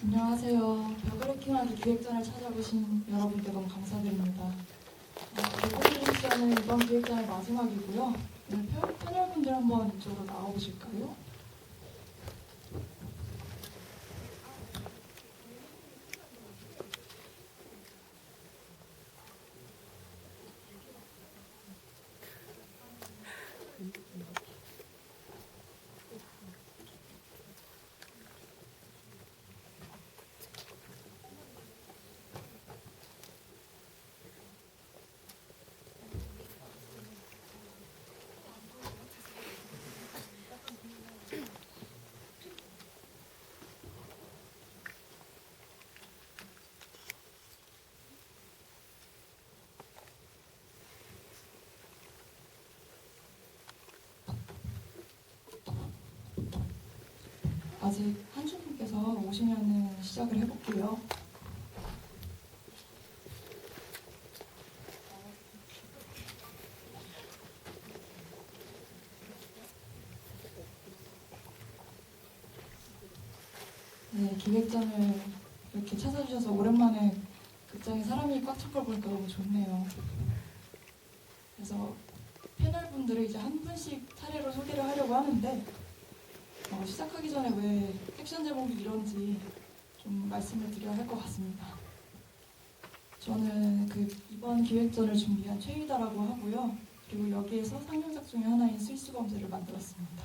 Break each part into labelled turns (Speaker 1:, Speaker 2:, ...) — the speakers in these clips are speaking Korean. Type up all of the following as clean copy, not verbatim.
Speaker 1: 안녕하세요. 벽그래킹하기 기획전을 찾아주신 여러분께 너무 감사드립니다. 벽그래킹 이번 기획전의 마지막이고요. 오늘 패널분들 한번 이쪽으로 나와보실까요? 아직 한주님께서 오시면은 시작을 해볼게요. 네, 기획전을 이렇게 찾아주셔서 오랜만에 극장에 사람이 꽉 찬 걸 보니까 너무 좋네요. 그래서 패널분들을 이제 한 분씩 차례로 소개를 하려고 하는데 시작하기 전에 왜 섹션 제목이 이런지 좀 말씀을 드려야 할 것 같습니다. 저는 이번 기획전을 준비한 최유다라고 하고요. 그리고 여기에서 상명작 중에 하나인 스위스범죄를 만들었습니다.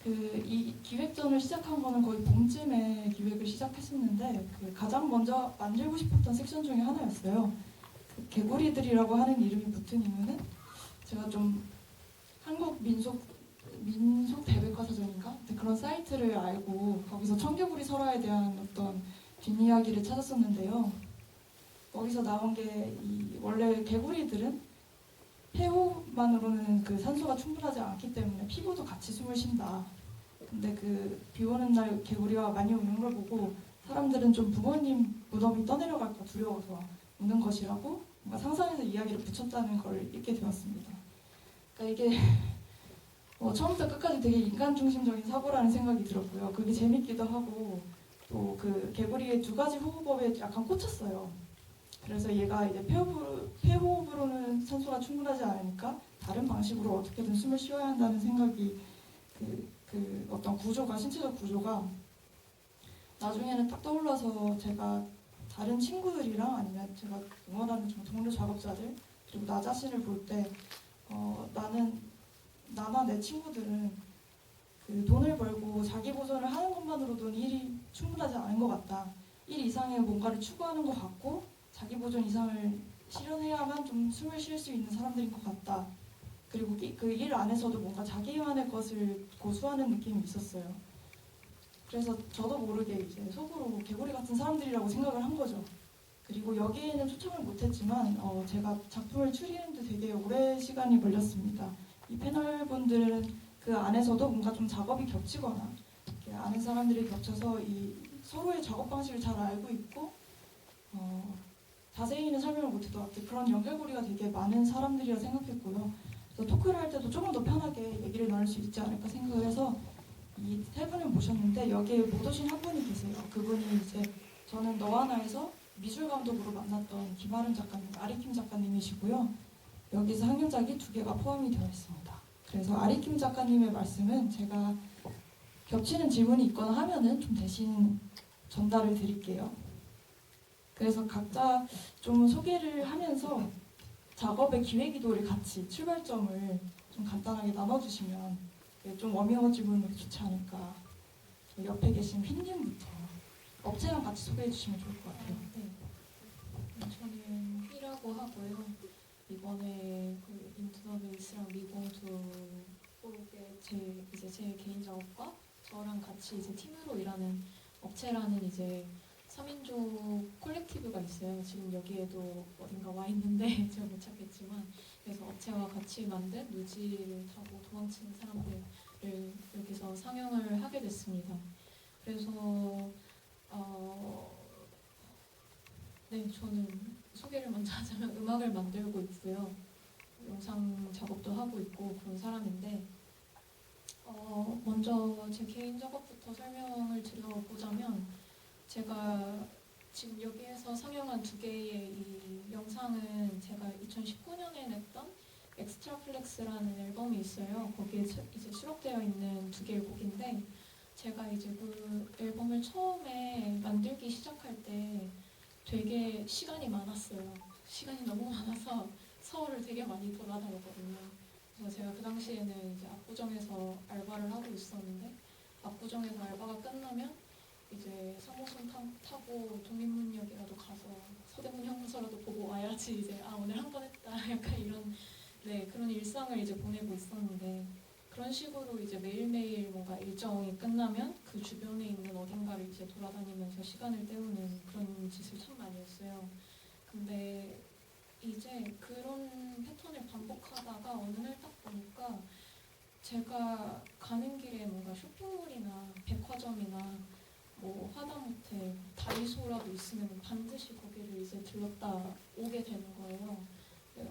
Speaker 1: 이 기획전을 시작한 거는 거의 봄쯤에 기획을 시작했었는데 가장 먼저 만들고 싶었던 섹션 중에 하나였어요. 개구리들이라고 하는 이름이 붙은 이유는 제가 좀 한국 민속 대백과사전인가 그런 사이트를 알고 거기서 청개구리 설화에 대한 어떤 뒷이야기를 찾았었는데요. 거기서 나온 게 원래 개구리들은 폐호흡만으로는 산소가 충분하지 않기 때문에 피부도 같이 숨을 쉰다. 근데 비 오는 날 개구리가 많이 우는 걸 보고 사람들은 좀 부모님 무덤이 떠내려갈까 두려워서 우는 것이라고 뭔가 상상해서 이야기를 붙였다는 걸 읽게 되었습니다. 그러니까 이게 처음부터 끝까지 되게 인간 중심적인 사고라는 생각이 들었고요. 그게 재밌기도 하고 또 개구리의 두 가지 호흡법에 약간 꽂혔어요. 그래서 얘가 이제 폐호흡으로는 산소가 충분하지 않으니까 다른 방식으로 어떻게든 숨을 쉬어야 한다는 생각이 어떤 구조가 신체적 구조가 나중에는 딱 떠올라서 제가 다른 친구들이랑 아니면 제가 응원하는 동료 작업자들 그리고 나 자신을 볼 때 나나 내 친구들은 돈을 벌고 자기 보존을 하는 것만으로도 일이 충분하지 않은 것 같다. 일 이상의 뭔가를 추구하는 것 같고 자기 보존 이상을 실현해야만 좀 숨을 쉴 수 있는 사람들인 것 같다. 그리고 그 일 안에서도 뭔가 자기만의 것을 고수하는 느낌이 있었어요. 그래서 저도 모르게 이제 속으로 개구리 같은 사람들이라고 생각을 한 거죠. 그리고 여기에는 초청을 못했지만 제가 작품을 추리는데 되게 오래 시간이 걸렸습니다. 이 패널분들은 그 안에서도 뭔가 좀 작업이 겹치거나 아는 사람들이 겹쳐서 서로의 작업 방식을 잘 알고 있고 자세히는 설명을 못해도 그런 연결고리가 되게 많은 사람들이라 생각했고요. 그래서 토크를 할 때도 조금 더 편하게 얘기를 나눌 수 있지 않을까 생각을 해서 이 세 분을 모셨는데 여기에 못 오신 한 분이 계세요. 그분이 이제 저는 너와 나에서 미술 감독으로 만났던 김아름 작가님, 아리킴 작가님이시고요. 여기서 상명작이 2개가 포함이 되어 있습니다. 그래서 아리킴 작가님의 말씀은 제가 겹치는 질문이 있거나 하면은 좀 대신 전달을 드릴게요. 그래서 각자 좀 소개를 하면서 작업의 기획이도를 같이 출발점을 좀 간단하게 나눠주시면 좀 워밍업 질문으로 좋지 않을까. 옆에 계신 휘님부터 업체랑 같이 소개해 주시면 좋을 것 같아요.
Speaker 2: 네. 저는 휘라고 하고요. 이번에 인투 더 베이스랑 미공투 쪽에 제 개인 작업과 저랑 같이 이제 팀으로 일하는 업체라는 이제 3인조 콜렉티브가 있어요. 지금 여기에도 어딘가 와 있는데 제가 못 찾겠지만 그래서 업체와 같이 만든 누지를 타고 도망치는 사람들을 여기서 상영을 하게 됐습니다. 그래서 네, 저는 소개를 먼저 하자면 음악을 만들고 있고요. 영상 작업도 하고 있고 그런 사람인데 먼저 제 개인 작업부터 설명을 드려보자면 제가 지금 여기에서 상영한 두 개의 이 영상은 제가 2019년에 냈던 엑스트라 플렉스라는 앨범이 있어요. 거기에 이제 수록되어 있는 두 개의 곡인데 제가 이제 그 앨범을 처음에 만들기 시작할 때 되게 시간이 많았어요. 시간이 너무 많아서 서울을 되게 많이 돌아다녔거든요. 그래서 제가 그 당시에는 이제 압구정에서 알바를 하고 있었는데 압구정에서 알바가 끝나면 이제 3호선 타고 독립문역이라도 가서 서대문 형무소라도 보고 와야지 이제 오늘 한 건 했다 약간 이런 그런 일상을 이제 보내고 있었는데 그런 식으로 이제 매일매일 뭔가 일정이 끝나면 그 주변에 있는 어딘가를 이제 돌아다니면서 시간을 때우는 그런 짓을 참 많이 했어요. 근데 이제 그런 패턴을 반복하다가 어느 날 딱 보니까 제가 가는 길에 뭔가 쇼핑몰이나 백화점이나 뭐 하다못해 다이소라도 있으면 반드시 거기를 이제 들렀다 오게 되는 거예요.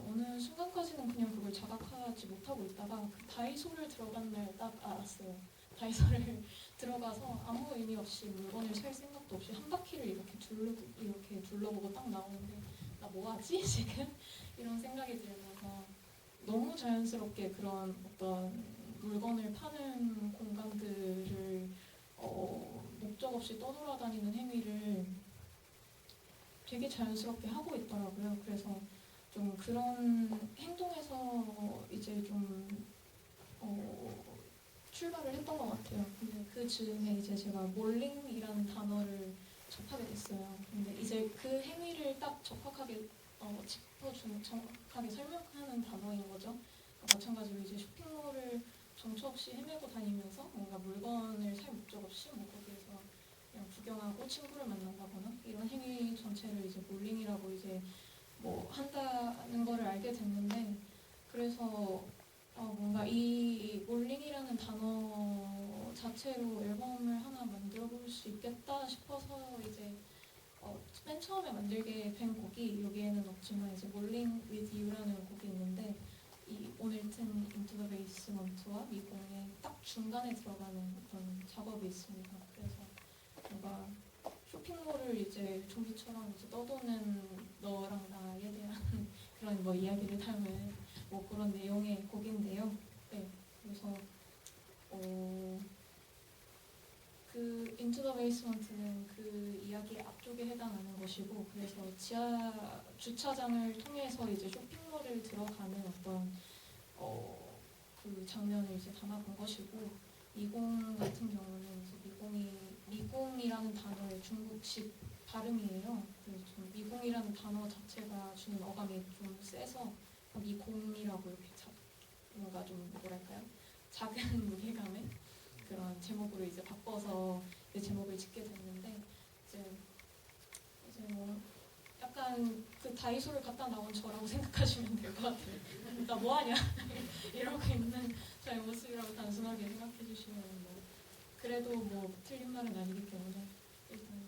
Speaker 2: 어느 순간까지는 그냥 그걸 자각하지 못하고 있다가 그 다이소를 들어간 날 딱 알았어요. 다이소를 들어가서 아무 의미 없이 물건을 살 생각도 없이 한 바퀴를 이렇게 둘러보고 딱 나오는데 나 뭐하지 지금? 이런 생각이 들면서 너무 자연스럽게 그런 어떤 물건을 파는 공간들을 목적 없이 떠돌아다니는 행위를 되게 자연스럽게 하고 있더라고요. 그래서 좀 그런 행동에서 이제 좀 출발을 했던 것 같아요. 근데 그 즈음에 이제 제가 몰링이라는 단어를 접하게 됐어요. 근데 이제 그 행위를 딱 정확하게 정확하게 설명하는 단어인 거죠. 마찬가지로 이제 쇼핑몰을 정처 없이 헤매고 다니면서 뭔가 물건을 살 목적 없이 뭐 거기에서 그냥 구경하고 친구를 만난다거나 이런 행위 전체를 이제 몰링이라고 이제 뭐 한다는 거를 알게 됐는데 그래서 뭔가 이 몰링이라는 단어 자체로 앨범을 하나 만들어 볼 수 있겠다 싶어서 이제 맨 처음에 만들게 된 곡이 여기에는 없지만 이제 몰링 with you라는 곡이 있는데 이 오늘 튼 Into the Basement와 미공의 딱 중간에 들어가는 어떤 작업이 있습니다. 그래서 뭔가 쇼핑몰을 이제 좀비처럼 이제 떠도는 너랑 나에 대한 그런 뭐 이야기를 담은 뭐 그런 내용의 곡인데요. 네, 그래서 그 Into the Basement는 그 이야기의 앞쪽에 해당하는 것이고, 그래서 지하 주차장을 통해서 이제 쇼핑몰을 들어가는 어떤 그 장면을 이제 담아본 것이고, 미공 같은 경우는 이제 미공이라는 단어의 중국식 발음이에요. 그래서 좀 미공이라는 단어 자체가 주는 어감이 좀 세서 미공이라고 이렇게 뭔가 좀 뭐랄까요? 작은 무게감의 그런 제목으로 이제 바꿔서 이제 제목을 짓게 됐는데 이제 뭐 약간 그 다이소를 갔다 나온 저라고 생각하시면 될 것 같아요. 나 뭐하냐 이러고 있는 저의 모습이라고 단순하게 생각해 주시면 뭐 그래도 뭐 틀린 말은 아니기 때문에 일단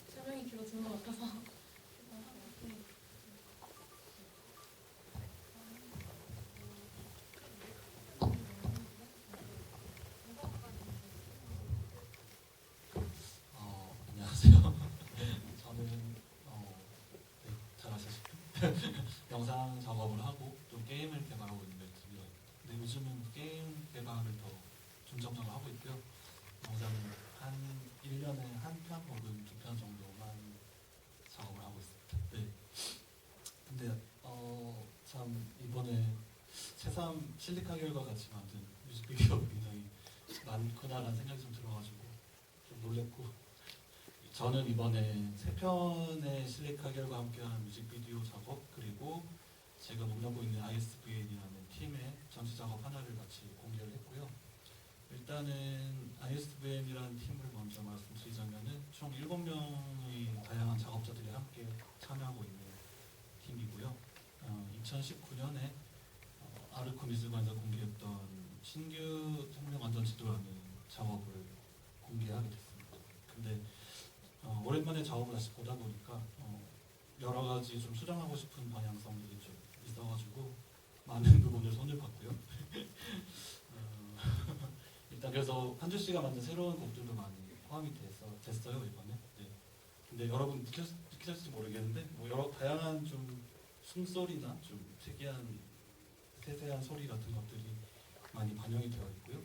Speaker 2: 설명이 길어지는 것 같아서 일단 하고
Speaker 3: 안녕하세요. 저는 네, 잘 아시다시피 영상 작업을 하고 또 게임을 개발하고 있는 멘트고요. 근데 요즘은 게임 개발을 더 중점적으로 하고 있고요. 영상은 한 1년에 한 편 혹은 2편 정도만 작업을 하고 있습니다. 네. 근데 참 이번에 새삼 실리카 결과 같이 만든 뮤직비디오가 굉장히 많구나라는 생각이 좀 들어가지고 좀 놀랬고, 저는 이번에 3편의 실리카 결과 함께한 뮤직비디오 작업, 그리고 제가 몸담고 있는 ISVN이라는 팀의 전체 작업 하나를 같이 공개를 했고요. 일단은 ISVN이라는 팀을 먼저 말씀드리자면은 총 7명의 다양한 작업자들이 함께 참여하고 있는 팀이고요. 2019년에 아르코 미술관에서 공개했던 신규 생명 안전 지도라는 작업을 공개하게 됐습니다. 근데 오랜만에 작업을 다시 보다 보니까 여러 가지 좀 수정하고 싶은 방향성들이 좀 있어가지고 많은 부분을 손을 봤고요. 그래서 한주 씨가 만든 새로운 곡들도 많이 포함이 됐어요 이번에. 네. 근데 여러분 느끼실지 모르겠는데 뭐 여러 다양한 좀 숨소리나 좀 특이한 세세한 소리 같은 것들이 많이 반영이 되어 있고요.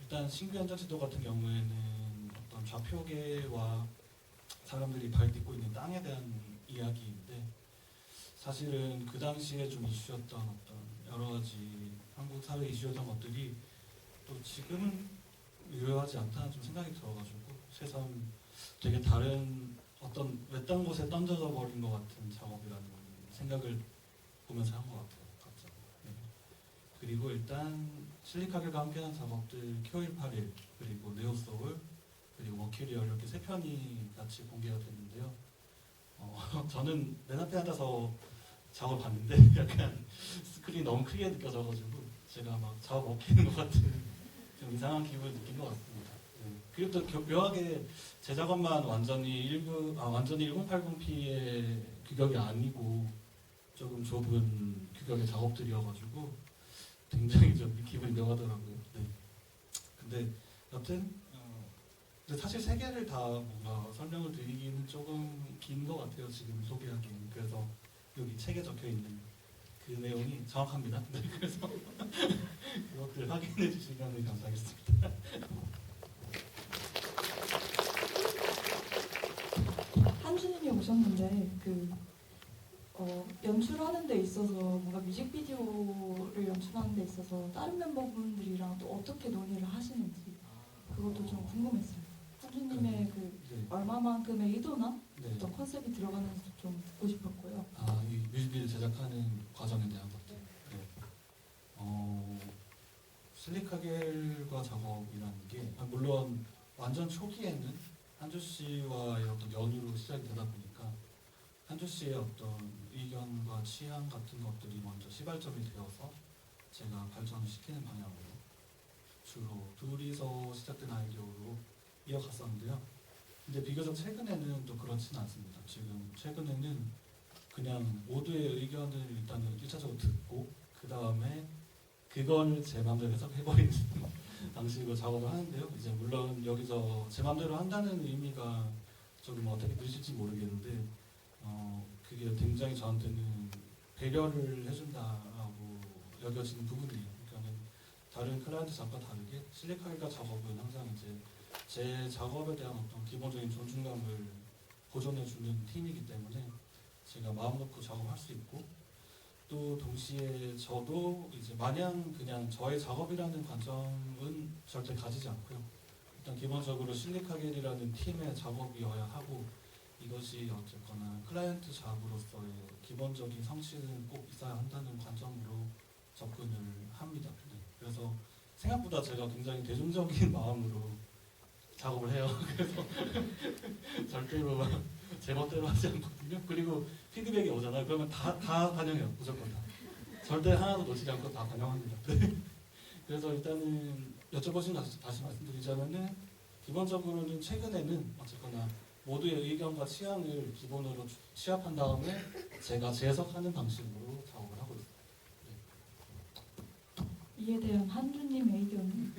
Speaker 3: 일단 신규 현장 지도 같은 경우에는 어떤 좌표계와 사람들이 발 딛고 있는 땅에 대한 이야기인데 사실은 그 당시에 좀 이슈였던 어떤 여러 가지 한국 사회 이슈였던 것들이 또 지금은 유효하지 않다는 좀 생각이 들어가지고 새삼 되게 다른 어떤 외딴 곳에 던져져 버린 것 같은 작업이라는 생각을 보면서 한 것 같아요. 갑자기. 네. 그리고 일단 실리카겔과 함께한 작업들 Q181 그리고 네오소울 그리고 머큐리얼 이렇게 세 편이 같이 공개가 됐는데요. 저는 맨 앞에 앉아서 작업 봤는데 약간 스크린이 너무 크게 느껴져가지고 제가 막 작업 먹히는 것 같은 좀 이상한 기분을 느낀 것 같습니다. 네. 그리고 또 묘하게 제 작업만 완전히 1080p의 규격이 아니고 조금 좁은 규격의 작업들이어가지고 굉장히 좀 기분이 묘하더라고요. 네. 근데 여튼 근데 사실 세 개를 다 뭔가 설명을 드리기는 조금 긴 것 같아요. 지금 소개하기는. 그래서 여기 책에 적혀 있는 그 내용이 정확합니다. 네, 그래서 그것들 확인해 주시면 감사하겠습니다.
Speaker 1: 한준님이 오셨는데 연출하는 데 있어서 뭔가 뮤직비디오를 연출하는 데 있어서 다른 멤버분들이랑 또 어떻게 논의를 하시는지 그것도 좀 궁금했어요. 한준님의
Speaker 3: 네.
Speaker 1: 얼마만큼의 의도나
Speaker 3: 네.
Speaker 1: 어떤 컨셉이 들어가는지 좀 듣고 싶었고요.
Speaker 3: 이 뮤직비디오 제작하는 과정에 대한 것들. 네. 실리카겔과 작업이라는 게 물론 완전 초기에는 한주 씨와의 어떤 연유로 시작이 되다 보니까 한주 씨의 어떤 의견과 취향 같은 것들이 먼저 시발점이 되어서 제가 발전을 시키는 방향으로 주로 둘이서 시작된 아이디어로 이어갔었는데요. 근데 비교적 최근에는 또 그렇지는 않습니다. 지금 최근에는 그냥 모두의 의견을 일단은 1차적으로 듣고 그 다음에 그걸 제 맘대로 해석해버리는 방식으로 작업을 하는데요. 이제 물론 여기서 제 맘대로 한다는 의미가 조금 어떻게 들으실지 모르겠는데 그게 굉장히 저한테는 배려를 해준다라고 여겨지는 부분이에요. 그러니까는 다른 클라이언트 작업과 다르게 실리카겔과 작업은 항상 이제 제 작업에 대한 어떤 기본적인 존중감을 보존해주는 팀이기 때문에 제가 마음 놓고 작업할 수 있고 또 동시에 저도 이제 마냥 그냥 저의 작업이라는 관점은 절대 가지지 않고요. 일단 기본적으로 실리카겔이라는 팀의 작업이어야 하고 이것이 어쨌거나 클라이언트 작업으로서의 기본적인 성취는 꼭 있어야 한다는 관점으로 접근을 합니다. 네. 그래서 생각보다 제가 굉장히 대중적인 마음으로 작업을 해요. 그래서 절대로 제 멋대로 하지 않거든요. 그리고 피드백이 오잖아요. 그러면 다 반영해요. 무조건 다. 절대 하나도 놓치지 않고 다 반영합니다. 네. 그래서 일단은 여쭤보신 다시 말씀드리자면은 기본적으로는 최근에는 어쨌거나 모두의 의견과 취향을 기본으로 취합한 다음에 제가 재해석하는 방식으로 작업을 하고 있습니다.
Speaker 1: 이에 대한 한준님 의견은?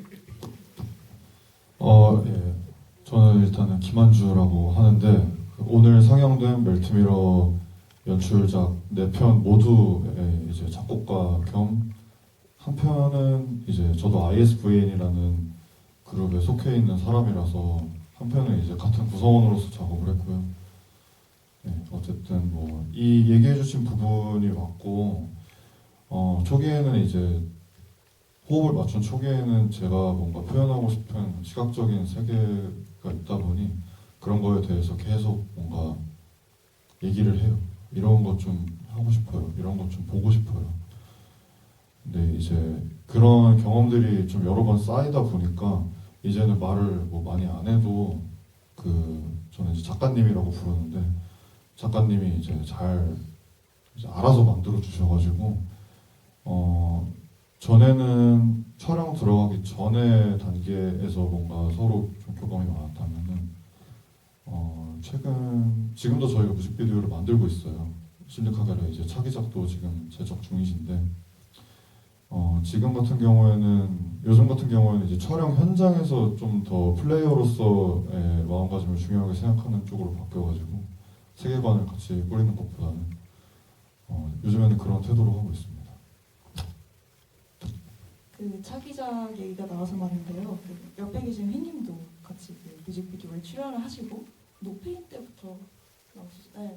Speaker 4: 예. 저는 일단은 김한주라고 하는데 오늘 상영된 멜트미러 연출작 4편 모두의 이제 작곡가 겸 한 편은 이제 저도 ISVN이라는 그룹에 속해 있는 사람이라서 한 편은 이제 같은 구성원으로서 작업을 했고요. 네, 어쨌든 뭐 이 얘기해주신 부분이 맞고 초기에는 이제 호흡을 맞춘 초기에는 제가 뭔가 표현하고 싶은 시각적인 세계가 있다 보니 그런 거에 대해서 계속 뭔가 얘기를 해요. 이런 것 좀 하고 싶어요. 이런 것 좀 보고 싶어요. 근데 이제 그런 경험들이 좀 여러 번 쌓이다 보니까 이제는 말을 뭐 많이 안 해도 저는 이제 작가님이라고 부르는데 작가님이 이제 잘 이제 알아서 만들어 주셔가지고 전에는 촬영 들어가기 전에 단계에서 뭔가 서로 좀 교감이 많았다면은 지금도 저희가 뮤직비디오를 만들고 있어요. 실리카겔의 이제 차기작도 지금 제작 중이신데 지금 같은 경우에는 요즘 같은 경우에는 이제 촬영 현장에서 좀 더 플레이어로서의 마음가짐을 중요하게 생각하는 쪽으로 바뀌어가지고 세계관을 같이 꾸리는 것보다는 요즘에는 그런 태도로 하고 있습니다.
Speaker 1: 그 차기작 얘기가 나와서 말인데요. 그 옆에 계신 휘님도 같이 그 뮤직비디오에 출연을 하시고 노페인 때부터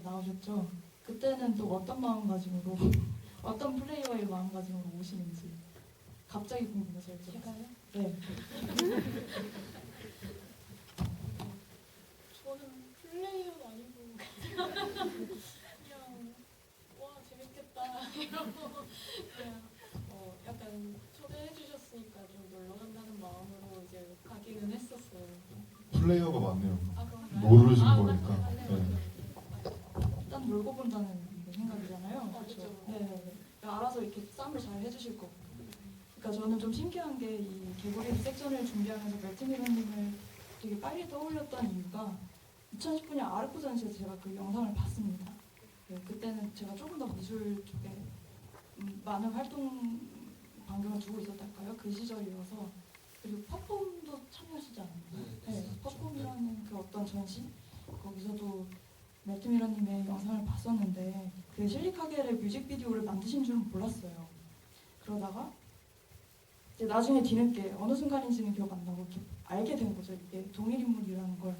Speaker 1: 나오셨죠. 그때는 또 어떤 마음가짐으로 어떤 플레이어의 마음가짐으로 오시는지 갑자기 궁금해서 여쭤봤어요.
Speaker 2: 제가요?
Speaker 1: 네.
Speaker 2: 저는 플레이어도 아니고 그냥 와 재밌겠다 이러고 그냥 약간 초대해 주셨으니까 좀 놀러 간다는 마음으로 이제 가기는 했었어요.
Speaker 4: 플레이어가 많네요.
Speaker 2: 아 그런가요?
Speaker 4: 모르시는
Speaker 2: 아,
Speaker 4: 거니까.
Speaker 2: 맞네요.
Speaker 4: 네.
Speaker 1: 일단 놀고 본다는 생각이잖아요.
Speaker 2: 그렇죠.
Speaker 1: 네. 알아서 이렇게 쌈을 잘 해주실 거고. 그러니까 저는 좀 신기한 게 이 개구리 섹션을 준비하면서 멜트미러님을 되게 빨리 떠올렸던 이유가 2019년 아르코전시에서 제가 그 영상을 봤습니다. 네, 그때는 제가 조금 더 미술 쪽에 많은 활동 반경을 두고 있었달까요? 그 시절이어서 그리고 퍼폼도 참여하시지 않았나요? 네, 퍼폼이라는 그 어떤 전시 거기서도 멜트미러님의 영상을 봤었는데 그 실리카겔의 뮤직비디오를 만드신 줄은 몰랐어요. 그러다가 이제 나중에 뒤늦게 어느 순간인지는 기억 안 나고 이렇게 알게 된 거죠. 이게 동일 인물이라는 걸.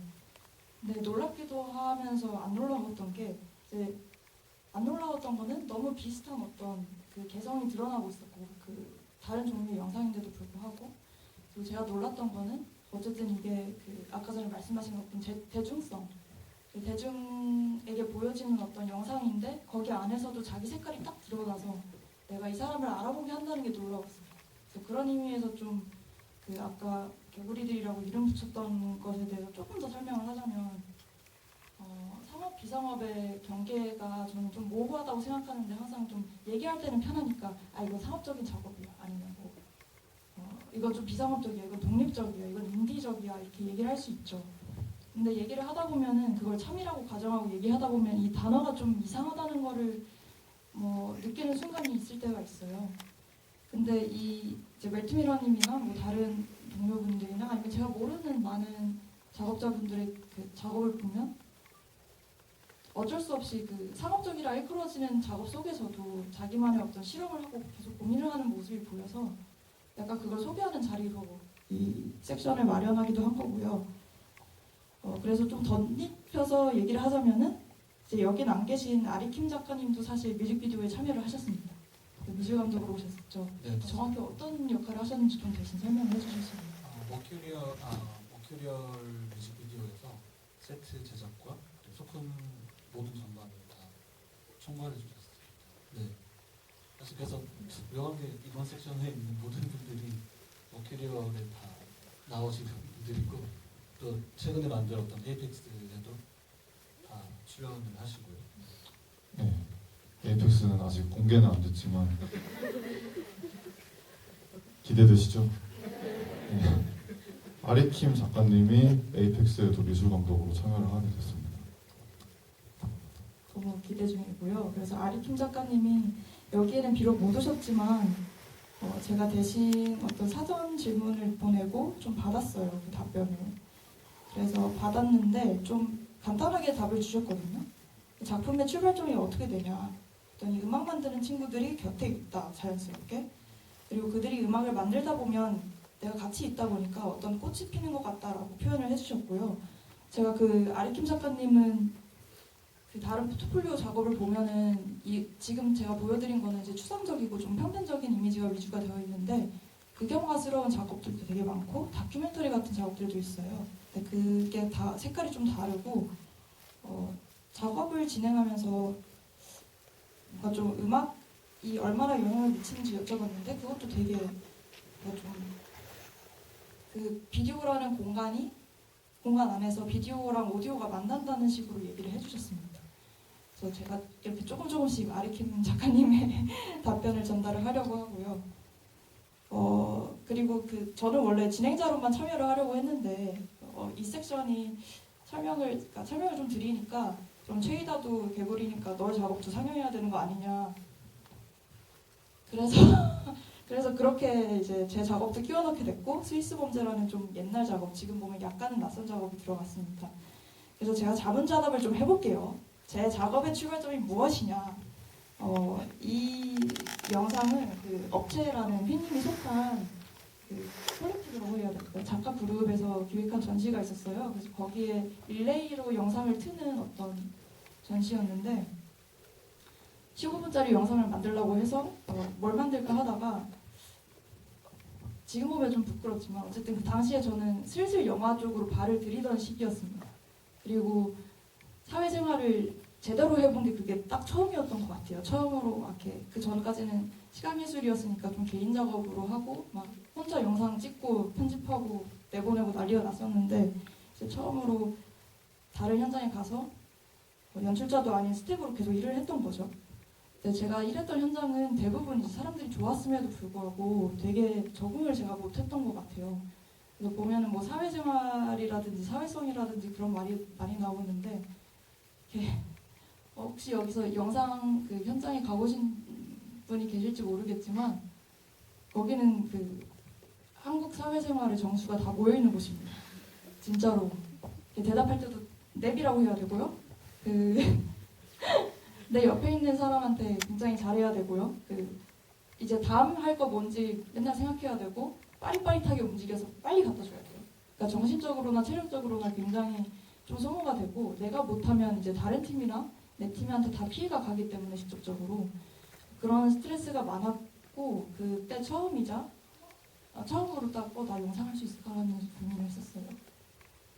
Speaker 1: 근데 놀랍기도 하면서 안 놀라웠던 게 이제 안 놀라웠던 거는 너무 비슷한 어떤 그 개성이 드러나고 있었고 그 다른 종류의 영상인데도 불구하고 그리고 제가 놀랐던 거는 어쨌든 이게 그 아까 전에 말씀하신 어떤 대중성 대중에게 보여지는 어떤 영상인데 거기 안에서도 자기 색깔이 딱 드러나서 내가 이 사람을 알아보게 한다는 게 놀라웠어요. 그래서 그런 의미에서 좀 그 아까 개구리들이라고 이름 붙였던 것에 대해서 조금 더 설명을 하자면 상업 비상업의 경계가 저는 좀 모호하다고 생각하는데 항상 좀 얘기할 때는 편하니까 이건 상업적인 작업이야 아니면 뭐 이건 좀 비상업적이야 이건 독립적이야 이건 인디적이야 이렇게 얘기를 할 수 있죠. 근데 얘기를 하다 보면은 그걸 참이라고 가정하고 얘기하다 보면 이 단어가 좀 이상하다는 거를 느끼는 순간이 있을 때가 있어요. 근데 이 이제 멜트미러님이나 뭐 다른 동료분들이나 아니면 제가 모르는 많은 작업자분들의 그 작업을 보면 어쩔 수 없이 그 상업적이라 일컬어지는 작업 속에서도 자기만의 어떤 실험을 하고 계속 고민을 하는 모습이 보여서 약간 그걸 소개하는 자리로 이 섹션을 마련하기도 한 거고요. 그래서 좀 덧입혀서 얘기를 하자면은 이제 여긴 안 계신 아리킴 작가님도 사실 뮤직비디오에 참여를 하셨습니다. 미술 감독으로 오셨었죠.
Speaker 3: 네,
Speaker 1: 정확히 어떤 역할을 하셨는지 좀 대신 설명을 해주셨어요.
Speaker 3: 머큐리얼 뮤직비디오에서 세트 제작과 소품 모든 전반을 다 총괄해 주셨습니다. 네. 사실 그래서 묘한 게 이번 섹션에 있는 모든 분들이 머큐리얼에 다 나오신 분들이고 또 최근에 만들었던 에이펙스에도 다 출연을 하시고요.
Speaker 4: 네. 에이펙스는 아직 공개는 안 됐지만 기대되시죠? 네. 아리킴 작가님이 에이펙스에도 미술 감독으로 참여를 하게 됐습니다.
Speaker 1: 너무 기대 중이고요. 그래서 아리킴 작가님이 여기에는 비록 못 오셨지만 제가 대신 어떤 사전 질문을 보내고 좀 받았어요. 그 답변을. 그래서 받았는데 좀 간단하게 답을 주셨거든요. 작품의 출발점이 어떻게 되냐. 이 음악 만드는 친구들이 곁에 있다. 자연스럽게. 그리고 그들이 음악을 만들다 보면 내가 같이 있다 보니까 어떤 꽃이 피는 것 같다라고 표현을 해주셨고요. 제가 그 아리킴 작가님은 그 다른 포트폴리오 작업을 보면은 지금 제가 보여드린 거는 이제 추상적이고 좀 평면적인 이미지가 위주가 되어 있는데 극영화스러운 작업들도 되게 많고 다큐멘터리 같은 작업들도 있어요. 근데 그게 다 색깔이 좀 다르고 작업을 진행하면서 뭔가 좀 음악이 얼마나 영향을 미치는지 여쭤봤는데 그것도 되게 그 비디오라는 공간 안에서 비디오랑 오디오가 만난다는 식으로 얘기를 해주셨습니다. 그래서 제가 이렇게 조금씩 아리킴 작가님의 답변을 전달을 하려고 하고요. 그리고 저는 원래 진행자로만 참여를 하려고 했는데 이 섹션이 설명을 좀 드리니까 좀 최이다도 개구리니까 널 작업도 상영해야 되는 거 아니냐. 그래서 그래서 그렇게 이제 제 작업도 끼워넣게 됐고 스위스 범죄라는 좀 옛날 작업, 지금 보면 약간은 낯선 작업이 들어갔습니다. 그래서 제가 자문자답을 좀 해볼게요. 제 작업의 출발점이 무엇이냐? 이 영상은 그 업체라는 휘님이 속한 그 콜렉티브라고 해야 될까요? 작가 그룹에서 기획한 전시가 있었어요. 그래서 거기에 릴레이로 영상을 트는 어떤 전시였는데 15분짜리 영상을 만들려고 해서 뭘 만들까 하다가 지금 보면 좀 부끄럽지만 어쨌든 그 당시에 저는 슬슬 영화 쪽으로 발을 들이던 시기였습니다. 그리고 사회생활을 제대로 해본 게 그게 딱 처음이었던 것 같아요. 처음으로 이렇게 그 전까지는 시각예술이었으니까 좀 개인 작업으로 하고 막 혼자 영상 찍고 편집하고 내보내고 난리가 났었는데 이제 처음으로 다른 현장에 가서 연출자도 아닌 스텝으로 계속 일을 했던 거죠. 근데 제가 일했던 현장은 대부분 이제 사람들이 좋았음에도 불구하고 되게 적응을 제가 못했던 것 같아요. 그래서 보면은 뭐 사회생활이라든지 사회성이라든지 그런 말이 많이 나오는데 이렇게 혹시 여기서 영상 그 현장에 가보신 분이 계실지 모르겠지만 거기는 그 한국 사회생활의 정수가 다 모여있는 곳입니다. 진짜로 대답할 때도 넵이라고 해야 되고요. 내 옆에 있는 사람한테 굉장히 잘해야 되고요. 이제 다음 할 거 뭔지 맨날 생각해야 되고 빠릿빠릿하게 움직여서 빨리 갖다 줘야 돼요. 그러니까 정신적으로나 체력적으로나 굉장히 좀 소모가 되고 내가 못하면 이제 다른 팀이나 내 팀한테 다 피해가 가기 때문에 직접적으로 그런 스트레스가 많았고 그때 처음으로 딱 나 영상 할 수 있을까라는 고민을 했었어요.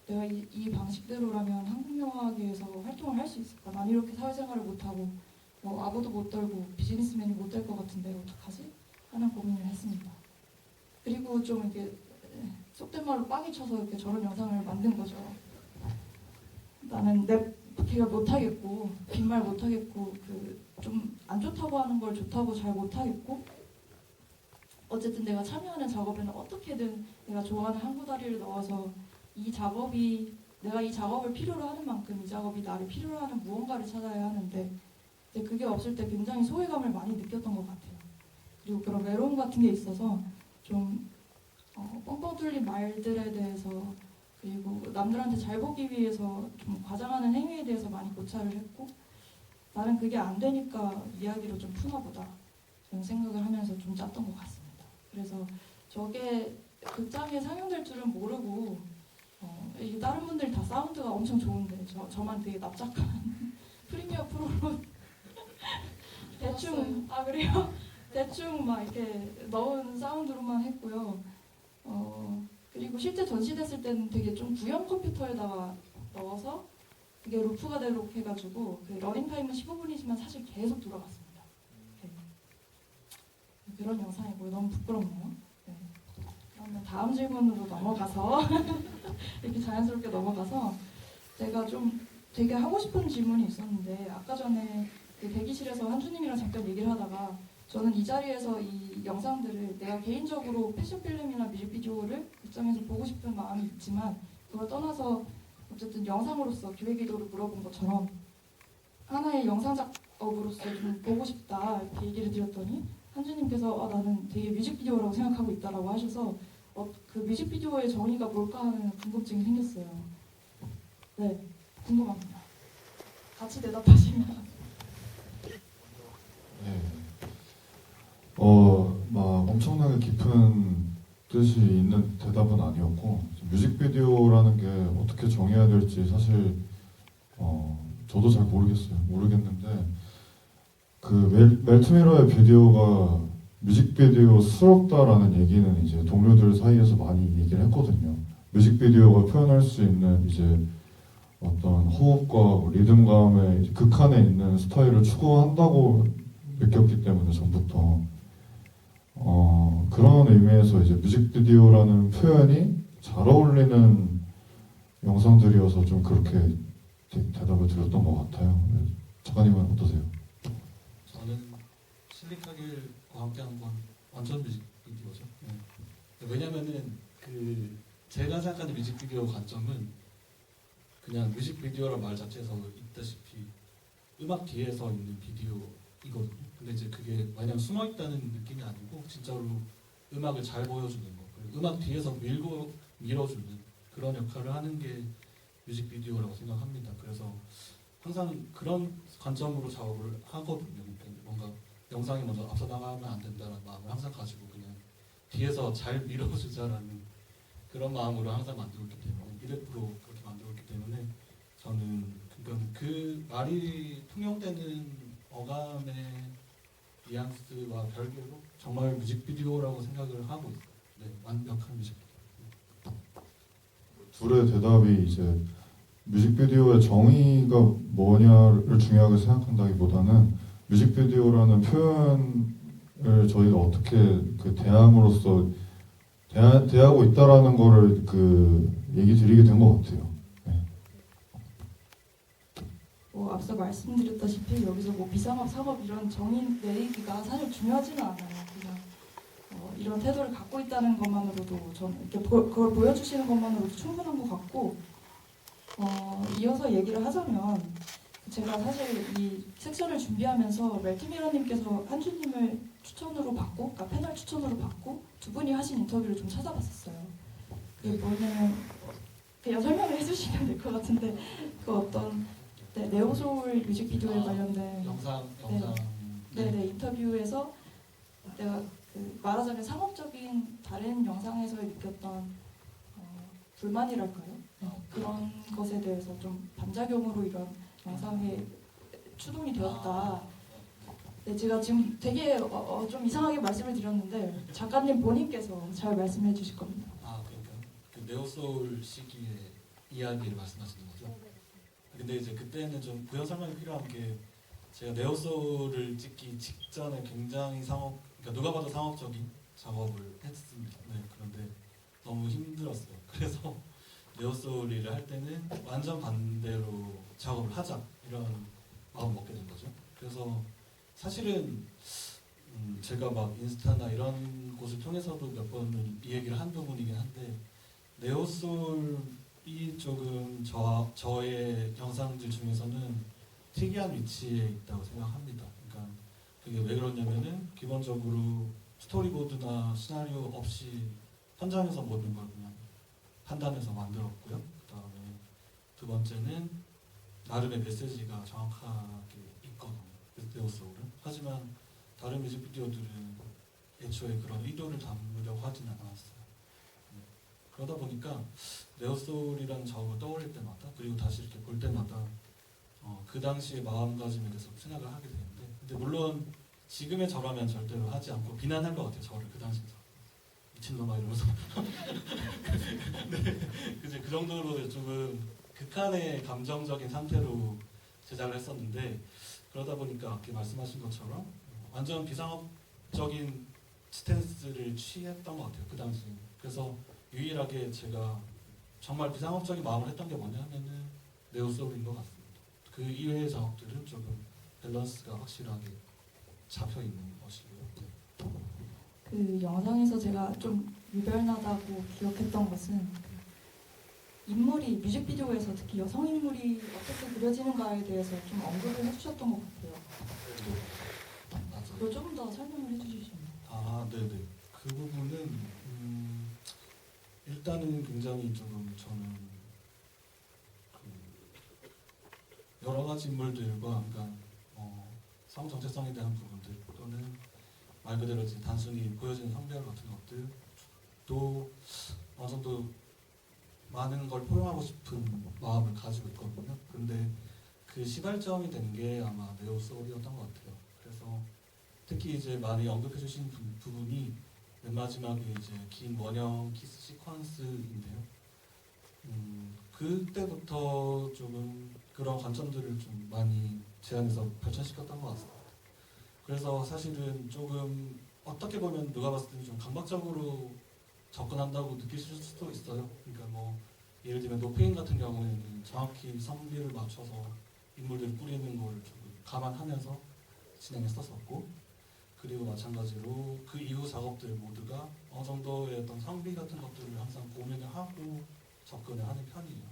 Speaker 1: 내가 이 방식대로라면 한국 영화계에서 활동을 할 수 있을까? 난 이렇게 사회생활을 못하고 아무도 못 떨고 비즈니스맨이 못 될 것 같은데 어떡하지? 하는 고민을 했습니다. 그리고 좀 이렇게 속된 말로 빵이 쳐서 이렇게 저런 영상을 만든 거죠. 나는 걔가 못하겠고 빈말 못하겠고 좀 안 좋다고 하는 걸 좋다고 잘 못하겠고 어쨌든 내가 참여하는 작업에는 어떻게든 내가 좋아하는 한 구다리를 넣어서 내가 이 작업을 필요로 하는 만큼 이 작업이 나를 필요로 하는 무언가를 찾아야 하는데 그게 없을 때 굉장히 소외감을 많이 느꼈던 것 같아요. 그리고 그런 외로움 같은 게 있어서 좀 뻥뻥 뚫린 말들에 대해서 그리고 남들한테 잘 보기 위해서 좀 과장하는 행위에 대해서 많이 고찰을 했고 나는 그게 안 되니까 이야기로 좀 푸나 보다 이런 생각을 하면서 좀 짰던 것 같습니다. 그래서 저게 극장에 상영될 줄은 모르고 이게 다른 분들이 다 사운드가 엄청 좋은데 저만 되게 납작한 프리미어 프로로 대충 그래요? 대충 막 이렇게 넣은 사운드로만 했고요. 그리고 실제 전시됐을 때는 되게 좀 구형 컴퓨터에다가 넣어서 그게 루프가 되도록 해가지고 그 러닝타임은 15분이지만 사실 계속 돌아갔습니다. 네. 그런 영상이고요. 너무 부끄럽네요. 네. 그러면 다음 질문으로 넘어가서 이렇게 자연스럽게 넘어가서 제가 좀 되게 하고 싶은 질문이 있었는데 아까 전에 그 대기실에서 한주님이랑 잠깐 얘기를 하다가 저는 이 자리에서 이 영상들을 내가 개인적으로 패션 필름이나 뮤직비디오를 극장에서 보고 싶은 마음이 있지만 그걸 떠나서 어쨌든 영상으로서 기획 의도를 물어본 것처럼 하나의 영상 작업으로서 좀 보고 싶다 이렇게 얘기를 드렸더니 한주님께서 나는 되게 뮤직비디오라고 생각하고 있다라고 하셔서 그 뮤직비디오의 정의가 뭘까 하는 궁금증이 생겼어요. 네, 궁금합니다. 같이 대답하시면.
Speaker 4: 네. 막 엄청나게 깊은 뜻이 있는 대답은 아니었고 뮤직비디오라는 게 어떻게 정해야 될지 사실 저도 잘 모르겠는데 그 멜트미러의 비디오가 뮤직비디오스럽다라는 얘기는 이제 동료들 사이에서 많이 얘기를 했거든요. 뮤직비디오가 표현할 수 있는 이제 어떤 호흡과 리듬감의 극한에 있는 스타일을 추구한다고 느꼈기 때문에 전부터 그런 의미에서 이제 뮤직비디오라는 표현이 잘 어울리는 영상들이어서 좀 그렇게 대답을 드렸던 것 같아요. 네. 작가님은 어떠세요?
Speaker 3: 저는 실리카겔과 함께한 건 완전 뮤직비디오죠. 네. 왜냐면은 제가 생각하는 뮤직비디오 관점은 그냥 뮤직비디오란 말 자체에서 있다시피 음악 뒤에서 있는 비디오이거든요. 근데 이제 그게 마냥 숨어 있다는 느낌이 아니고 진짜로 음악을 잘 보여주는 거, 그리고 음악 뒤에서 밀어주는 그런 역할을 하는 게 뮤직비디오라고 생각합니다. 그래서 항상 그런 관점으로 작업을 하거든요. 그러니까 뭔가 영상이 먼저 앞서 나가면 안 된다는 마음을 항상 가지고 그냥 뒤에서 잘 밀어주자라는 그런 마음으로 항상 만들고 있기 때문에 200% 그렇게 만들고 있기 때문에 저는 그 말이 통용되는 어감의 뉘앙스와 별개로 정말 뮤직비디오라고 생각을 하고 있어요. 네, 완벽한 뮤직비디오.
Speaker 4: 둘의 대답이 이제 뮤직비디오의 정의가 뭐냐를 중요하게 생각한다기보다는 뮤직비디오라는 표현을 저희가 어떻게 그 대함으로써 대하고 있다라는 거를 그 얘기 드리게 된 것 같아요. 네.
Speaker 1: 뭐 앞서 말씀드렸다시피 여기서 뭐 비상업, 상업 이런 정의 내리기가 사실 중요하지는 않아요. 그냥 이런 태도를 갖고 있다는 것만으로도 저는 이렇게 그걸 보여주시는 것만으로도 충분한 것 같고 이어서 얘기를 하자면 제가 사실 이 섹션을 준비하면서 멜티미러님께서 한주님을 추천으로 받고, 그러니까 패널 추천으로 받고 두 분이 하신 인터뷰를 좀 찾아봤었어요. 그게 뭐냐면 그냥 설명을 해주시면 될 것 같은데 그 어떤 네오소울 뮤직비디오에 관련된
Speaker 3: 영상
Speaker 1: 네네 인터뷰에서 내가 그 말하자면 상업적인 다른 영상에서 느꼈던 불만이랄까요? 그런 것에 대해서 좀 반작용으로 이런 영상에 추동이 되었다. 네, 제가 지금 되게 좀 이상하게 말씀을 드렸는데 작가님 본인께서 잘 말씀해 주실 겁니다.
Speaker 3: 그러니까 그 네오소울 시기의 이야기를 말씀하시는 거죠? 근데 이제 그때는 좀 부연 설명이 필요한 게 제가 네오소울을 찍기 직전에 굉장히 그러니까 누가 봐도 상업적인 작업을 했습니다. 네, 그런데 너무 힘들었어요. 그래서 네오소울을 할 때는 완전 반대로 작업을 하자 이런 마음 먹게 된 거죠. 그래서 사실은 제가 막 인스타나 이런 곳을 통해서도 몇 번은 이 얘기를 한 부분이긴 한데 네오소울이 조금 저의 영상들 중에서는 특이한 위치에 있다고 생각합니다. 그러니까 그게 왜 그러냐면은 기본적으로 스토리보드나 시나리오 없이 현장에서 모든 걸 그냥 판단해서 만들었고요. 그 다음에 두 번째는 나름의 메시지가 정확하게 있거든요. 네오소울은. 하지만 다른 뮤직비디오들은 애초에 그런 의도를 담으려고 하지는 않았어요. 네. 그러다 보니까 네오소울이라는 작업을 떠올릴 때마다 그리고 다시 이렇게 볼 때마다 그 당시의 마음가짐에 대해서 생각을 하게 되는데 근데 물론 지금의 저라면 절대로 하지 않고 비난할 것 같아요. 저를 그 당시에 미친놈아 이러면서 네, 그치, 그 정도로 조금 극한의 감정적인 상태로 제작을 했었는데 그러다 보니까 아까 말씀하신 것처럼 완전 비상업적인 스탠스를 취했던 것 같아요. 그 당시. 그래서 유일하게 제가 정말 비상업적인 마음을 했던 게 뭐냐 하면은 네오소울인 것 같습니다. 그 이외의 작업들은 조금 밸런스가 확실하게 잡혀 있는 것이고요. 네.
Speaker 1: 그 영상에서 제가 좀 유별나다고 기억했던 것은 인물이 뮤직비디오에서 특히 여성 인물이 어떻게 그려지는가에 대해서 좀 언급을 해주셨던 것 같아요.
Speaker 3: 맞아요.
Speaker 1: 그걸 조금 더 설명을 해주시면.
Speaker 3: 네네. 그 부분은 일단은 굉장히 조금 저는 그 여러 가지 인물들과 그러니까 성 정체성에 대한 부분들 또는 말 그대로 이제 단순히 보여지는 성별 같은 것들도 어느 정도 많은 걸 포용하고 싶은 마음을 가지고 있거든요. 근데 그 시발점이 된 게 아마 네오소울이었던 것 같아요. 그래서 특히 이제 많이 언급해 주신 부분이 맨 마지막에 이제 긴 원형 키스 시퀀스인데요. 그때부터 조금 그런 관점들을 좀 많이 제 안에서 발전시켰던 것 같습니다. 그래서 사실은 조금 어떻게 보면 누가 봤을 때는 좀 강박적으로 접근한다고 느끼실 수도 있어요. 그러니까 뭐 예를 들면 노페인 같은 경우에는 정확히 성비를 맞춰서 인물들을 꾸리는 걸 조금 감안하면서 진행했었고 그리고 마찬가지로 그 이후 작업들 모두가 어느 정도의 어떤 성비 같은 것들을 항상 고민을 하고 접근을 하는 편이에요.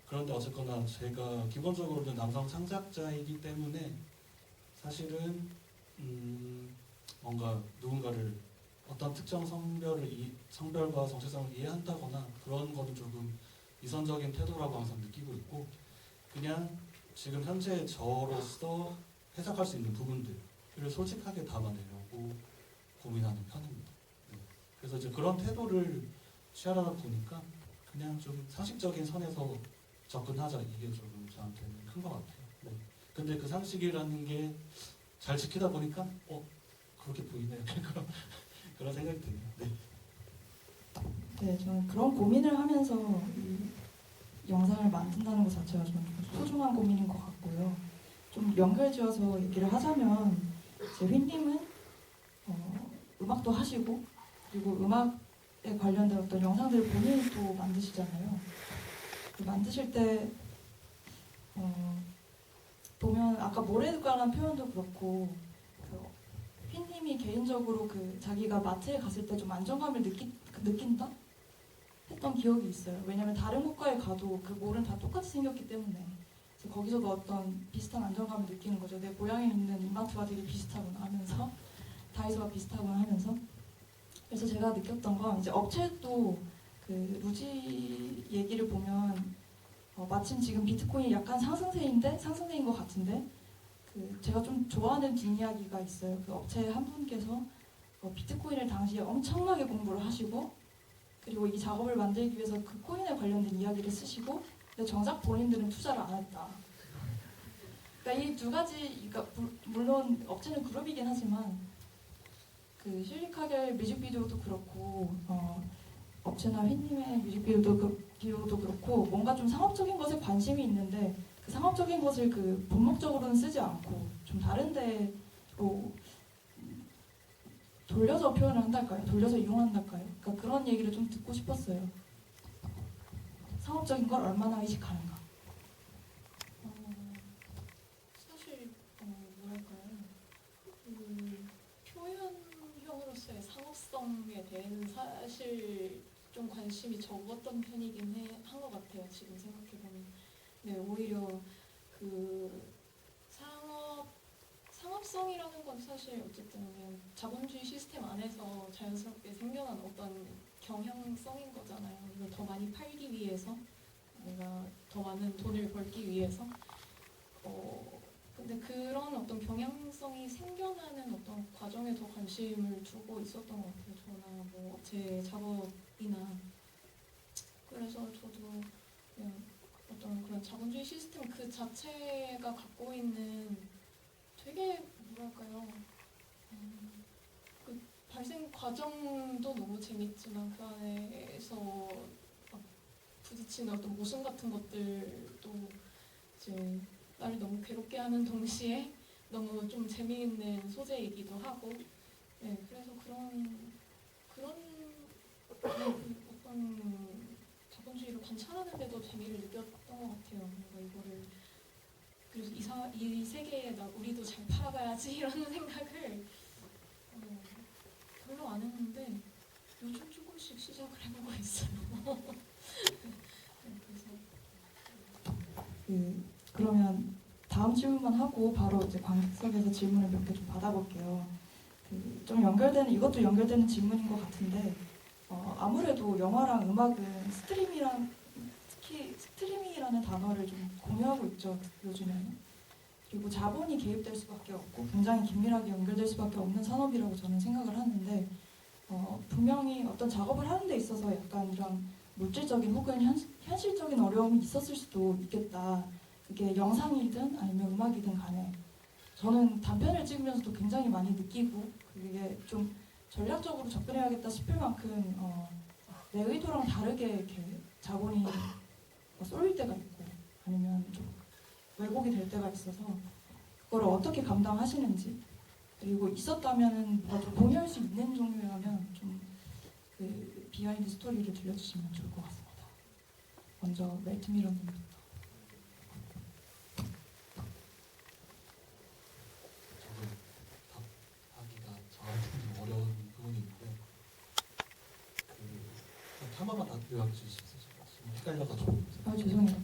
Speaker 3: 그런데 어쨌거나 제가 기본적으로는 남성 창작자이기 때문에 사실은 뭔가 누군가를 어떤 특정 성별과 정체성을 이해한다거나 그런 거는 조금 이선적인 태도라고 항상 느끼고 있고, 그냥 지금 현재 저로서 해석할 수 있는 부분들을 솔직하게 담아내려고 고민하는 편입니다. 네. 그래서 이제 그런 태도를 취하다 보니까 그냥 좀 상식적인 선에서 접근하자, 이게 조금 저한테는 큰 것 같아요. 네. 근데 그 상식이라는 게 잘 지키다 보니까 그렇게 보이네요. 그런 생각이 드네요. 네.
Speaker 1: 네, 저는 그런 고민을 하면서 이 영상을 만든다는 것 자체가 저는 좀 소중한 고민인 것 같고요. 좀 연결지어서 얘기를 하자면 이제 휘님은 음악도 하시고 그리고 음악에 관련된 어떤 영상들을 본인이 또 만드시잖아요. 만드실 때 보면 아까 모래가라는 표현도 그렇고 휘님이 개인적으로 그 자기가 마트에 갔을 때 좀 안정감을 느낀다? 했던 기억이 있어요. 왜냐면 다른 국가에 가도 그 몰은 다 똑같이 생겼기 때문에 그래서 거기서도 어떤 비슷한 안정감을 느끼는 거죠. 내 고향에 있는 이마트가 되게 비슷하구나 하면서 다이소가 비슷하구나 하면서 그래서 제가 느꼈던 건 이제 업체도 그 루지 얘기를 보면 마침 지금 비트코인이 약간 상승세인 것 같은데 그 제가 좀 좋아하는 뒷이야기가 있어요. 그 업체 한 분께서 비트코인을 당시에 엄청나게 공부를 하시고 그리고 이 작업을 만들기 위해서 그 코인에 관련된 이야기를 쓰시고 근데 정작 본인들은 투자를 안 했다. 그러니까 이 두 가지, 그러니까 물론 업체는 그룹이긴 하지만 그 실리카겔 뮤직비디오도 그렇고 업체나 휘님의 뮤직비디오도 그렇고 뭔가 좀 상업적인 것에 관심이 있는데 그 상업적인 것을 그 본목적으로는 쓰지 않고 좀 다른 데로 돌려서 표현을 한달까요? 돌려서 이용한달까요? 그러니까 그런 얘기를 좀 듣고 싶었어요. 상업적인 걸 얼마나 의식하는가.
Speaker 2: 사실 뭐랄까요? 표현형으로서의 상업성에 대해서는 사실 좀 관심이 적었던 편이긴 한 것 같아요. 지금 생각해보면. 네, 오히려 그 상업성이라는 건 사실 어쨌든 그냥 자본주의 시스템 안에서 자연스럽게 생겨난 어떤 경향성인 거잖아요. 이걸 더 많이 팔기 위해서, 내가 더 많은 돈을 벌기 위해서. 근데 그런 어떤 경향성이 생겨나는 어떤 과정에 더 관심을 두고 있었던 것 같아요. 저나 뭐 제 작업이나. 그래서 저도 그냥 어떤 그런 자본주의 시스템 그 자체가 갖고 있는 되게 뭐랄까요, 그 발생 과정도 너무 재밌지만 그 안에서 막 부딪히는 어떤 모순 같은 것들도 이제 나를 너무 괴롭게 하는 동시에 너무 좀 재미있는 소재이기도 하고, 네, 그래서 그런 어떤 자본주의를 관찰하는데도 재미를 느꼈던 것 같아요. 뭔가 이거를 그래서 이 세계에 우리도 잘 팔아가야지 이런 생각을 별로 안 했는데 요즘 조금씩 시작을 해보고 있어요. 네, 그래서
Speaker 1: 그러면 다음 질문만 하고 바로 이제 관객석에서 질문을 몇 개 좀 받아볼게요. 좀 이것도 연결되는 질문인 것 같은데 아무래도 영화랑 음악은 특히 스트리밍이라는 단어를 좀 공유하고 있죠, 요즘에는. 그리고 자본이 개입될 수밖에 없고 굉장히 긴밀하게 연결될 수밖에 없는 산업이라고 저는 생각을 하는데 분명히 어떤 작업을 하는 데 있어서 약간 이런 물질적인 혹은 현실적인 어려움이 있었을 수도 있겠다. 그게 영상이든 아니면 음악이든 간에 저는 단편을 찍으면서도 굉장히 많이 느끼고 그게 좀 전략적으로 접근해야겠다 싶을 만큼 내 의도랑 다르게 이렇게 자본이 쏠릴 때가 있고 아니면 좀 왜곡이 될 때가 있어서 그걸 어떻게 감당하시는지, 그리고 있었다면은 뭐가 좀 공유할 수 있는 종류라면 좀 그 비하인드 스토리를 들려주시면 좋을 것 같습니다. 먼저 멜트미러님부터.
Speaker 3: 저도 답하기가 저한테 좀 어려운 부분이 있고요. 한 번만 답변해 주실 수 있으실까요? 지금 헷갈려가지고.
Speaker 1: 죄송해요.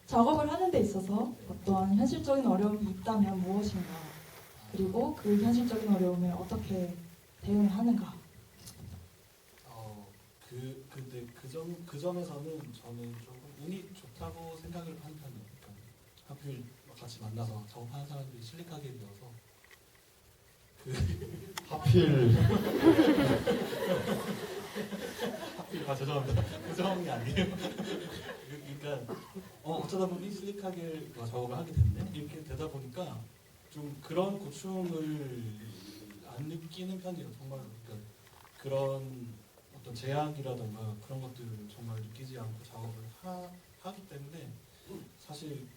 Speaker 1: 작업을 하는 데 있어서 어떠한 현실적인 어려움이 있다면 무엇인가, 그리고 그 현실적인 어려움에 어떻게 대응을 하는가.
Speaker 3: 근데 그 점에서는 저는 조금 운이 좋다고 생각을 하는 편이에요. 그러니까 하필 같이 만나서 작업하는 사람들이 실리카게 되어서
Speaker 4: 하필
Speaker 3: 죄송합니다. 그 점이 아니에요. 그러니까 어쩌다 보니 실리카게 작업을 하게 됐네. 이렇게 되다 보니까 좀 그런 고충을 안 느끼는 편이에요. 정말로. 그러니까 그런 어떤 제약이라던가 그런 것들을 정말 느끼지 않고 작업을 하기 때문에 사실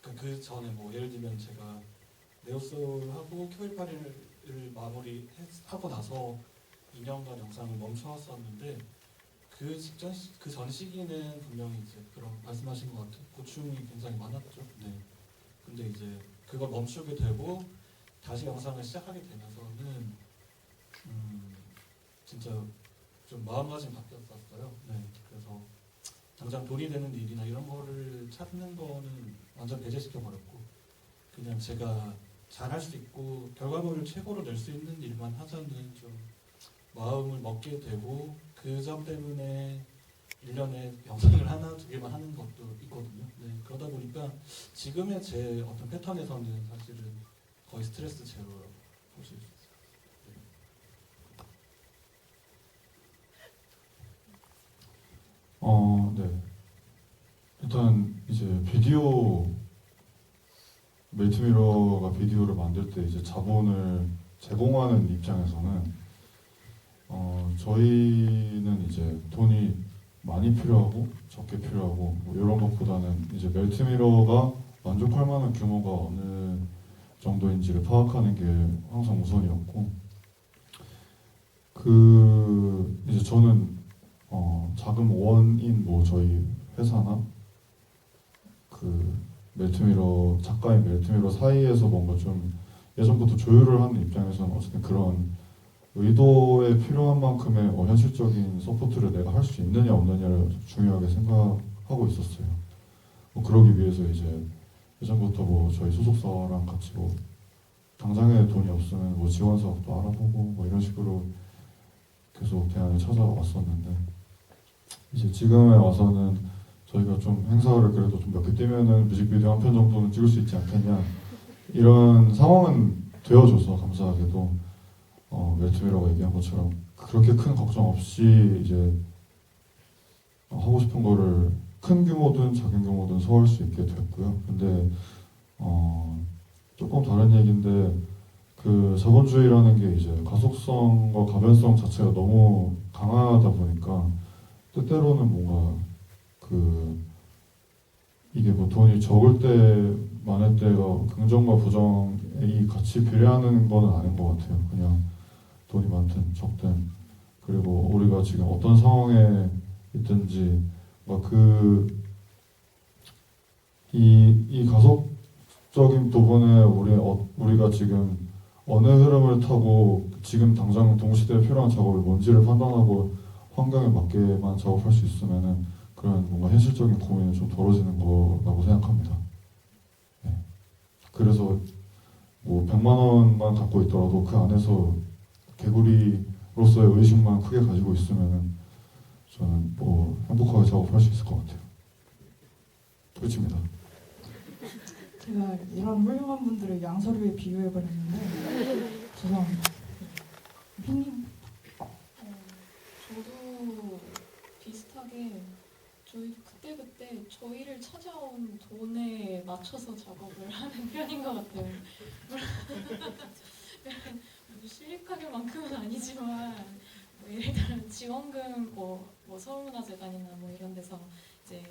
Speaker 3: 그 전에 뭐 예를 들면 제가 네오솔하고 Q181을 마무리하고 나서 2년간 영상을 멈춰왔었는데 그 전 시기는 분명히 이제 그런 말씀하신 것 같은 고충이 굉장히 많았죠. 네. 근데 이제 그걸 멈추게 되고 다시 영상을 시작하게 되면서는 진짜 좀 마음가짐이 바뀌었었어요. 네. 그래서 당장 돈이 되는 일이나 이런 거를 찾는 거는 완전 배제시켜 버렸고 그냥 제가 잘할 수 있고 결과물을 최고로 낼 수 있는 일만 하자는 좀 마음을 먹게 되고 그 점 때문에 1년에 영상을 하나 두 개만 하는 것도 있거든요. 네. 그러다 보니까 지금의 제 어떤 패턴에서는 사실은 거의 스트레스 제로라고 볼 수 있어요.
Speaker 4: 네. 일단 이제 비디오 멜트미러가 비디오를 만들 때 이제 자본을 제공하는 입장에서는 저희는 이제 돈이 많이 필요하고 적게 필요하고 뭐 이런 것보다는 이제 멜트미러가 만족할 만한 규모가 어느 정도인지를 파악하는 게 항상 우선이었고 이제 저는 자금 원인 뭐 저희 회사나 멜트미러 작가인 멜트미러 사이에서 뭔가 좀 예전부터 조율을 하는 입장에서는 어쨌든 그런 의도에 필요한 만큼의 현실적인 서포트를 내가 할 수 있느냐 없느냐를 중요하게 생각하고 있었어요. 뭐 그러기 위해서 이제 예전부터 뭐 저희 소속사랑 같이 뭐 당장에 돈이 없으면 뭐 지원 사업도 알아보고 뭐 이런 식으로 계속 대안을 찾아왔었는데 이제 지금에 와서는 저희가 좀 행사를 그래도 좀 몇 개 뛰면은 뮤직비디오 한 편 정도는 찍을 수 있지 않겠냐 이런 상황은 되어줘서 감사하게도 멜트미러가 얘기한 것처럼 그렇게 큰 걱정 없이 이제 하고 싶은 거를 큰 규모든 작은 규모든 소화할 수 있게 됐고요. 근데 조금 다른 얘기인데 그 자본주의라는 게 이제 가속성과 가변성 자체가 너무 강하다 보니까 때때로는 뭔가 이게 뭐 돈이 적을 때 많을 때가 긍정과 부정이 같이 비례하는 건 아닌 것 같아요. 그냥 돈이 많든 적든 그리고 우리가 지금 어떤 상황에 있든지 이 가속적인 부분에 우리가 지금 어느 흐름을 타고 지금 당장 동시대에 필요한 작업이 뭔지를 판단하고 환경에 맞게만 작업할 수 있으면은 그런 뭔가 현실적인 고민이 좀 덜어지는 거라고 생각합니다. 네. 그래서 뭐 100만 원만 갖고 있더라도 그 안에서 개구리로서의 의식만 크게 가지고 있으면은 저는 뭐 행복하게 작업할 수 있을 것 같아요. 끝입니다.
Speaker 1: 제가 이런 훌륭한 분들을 양서류에 비유해버렸는데 죄송합니다. 핑님.
Speaker 2: 저도 비슷하게 저희 그때 저희를 찾아온 돈에 맞춰서 작업을 하는 편인 것 같아요. 실리카겔만큼은 아니지만 뭐 예를 들어 지원금 뭐 서울문화재단이나 뭐 이런 데서 이제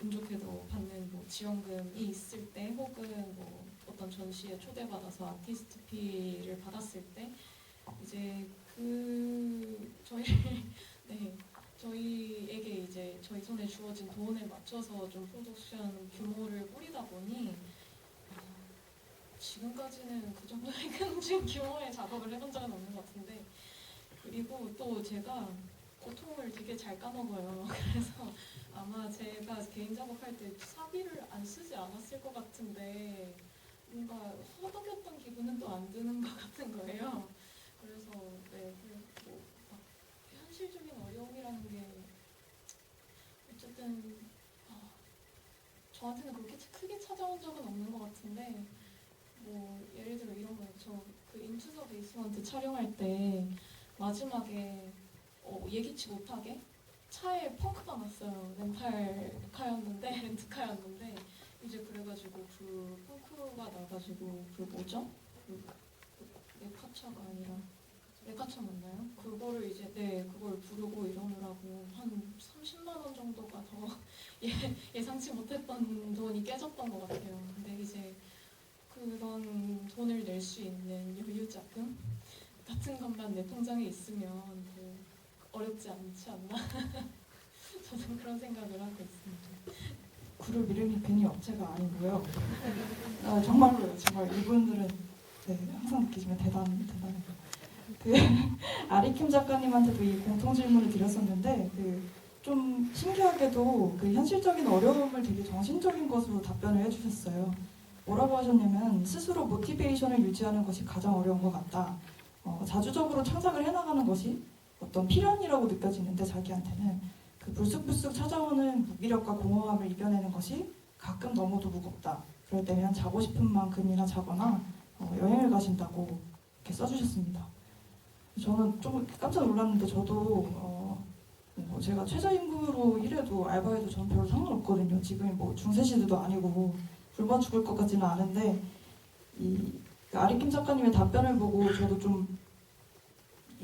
Speaker 2: 운 좋게도 받는 뭐 지원금이 있을 때 혹은 뭐 어떤 전시에 초대받아서 아티스트 피를 받았을 때 이제 저희에게 이제 저희 손에 주어진 돈에 맞춰서 좀 프로덕션 규모를 꾸리다 보니 지금까지는 그 정도의 큰 규모의 작업을 해본 적은 없는 것 같은데 그리고 또 제가 고통을 되게 잘 까먹어요. 그래서 아마 제가 개인 작업할 때 사비를 안 쓰지 않았을 것 같은데 뭔가 허덕였던 기분은 또 안 드는 것 같은 거예요. 그래서 네, 뭐막 현실적인 어려움이라는 게 어쨌든 저한테는 그렇게 크게 찾아온 적은 없는 것 같은데 뭐 예를 들어 이런 거예요. 저 그 인투 더 베이스먼트 촬영할 때 마지막에 예기치 못하게 차에 펑크가 났어요. 렌트카였는데 이제 그래가지고 그 펑크가 나가지고 그 뭐죠? 레카차가 아니라 레카차 맞나요? 그거를 이제 그걸 부르고 이러느라고 한 30만 원 정도가 더 예상치 못했던 돈이 깨졌던 것 같아요. 근데 이제 그런 돈을 낼 수 있는 여유 자금 같은 것만 내 통장에 있으면 뭐 어렵지 않지 않나? 저는 그런 생각을 하고 있습니다.
Speaker 1: 그룹 이름이 괜히 업체가 아니고요. 정말로요. 정말 이분들은 항상 느끼지만 대단해요. 그 아리킴 작가님한테도 이 공통 질문을 드렸었는데 좀 신기하게도 그 현실적인 어려움을 되게 정신적인 것으로 답변을 해주셨어요. 뭐라고 하셨냐면 스스로 모티베이션을 유지하는 것이 가장 어려운 것 같다. 자주적으로 창작을 해나가는 것이 어떤 필연이라고 느껴지는데 자기한테는 그 불쑥불쑥 찾아오는 무기력과 공허함을 이겨내는 것이 가끔 너무도 무겁다. 그럴 때면 자고 싶은 만큼이나 자거나 여행을 가신다고 이렇게 써주셨습니다. 저는 좀 깜짝 놀랐는데 저도 제가 최저임금으로 일해도 알바해도 저는 별로 상관없거든요. 지금이 뭐 중세시대도 아니고 굶어 죽을 것 같지는 않은데 이 아리킴 작가님의 답변을 보고 저도 좀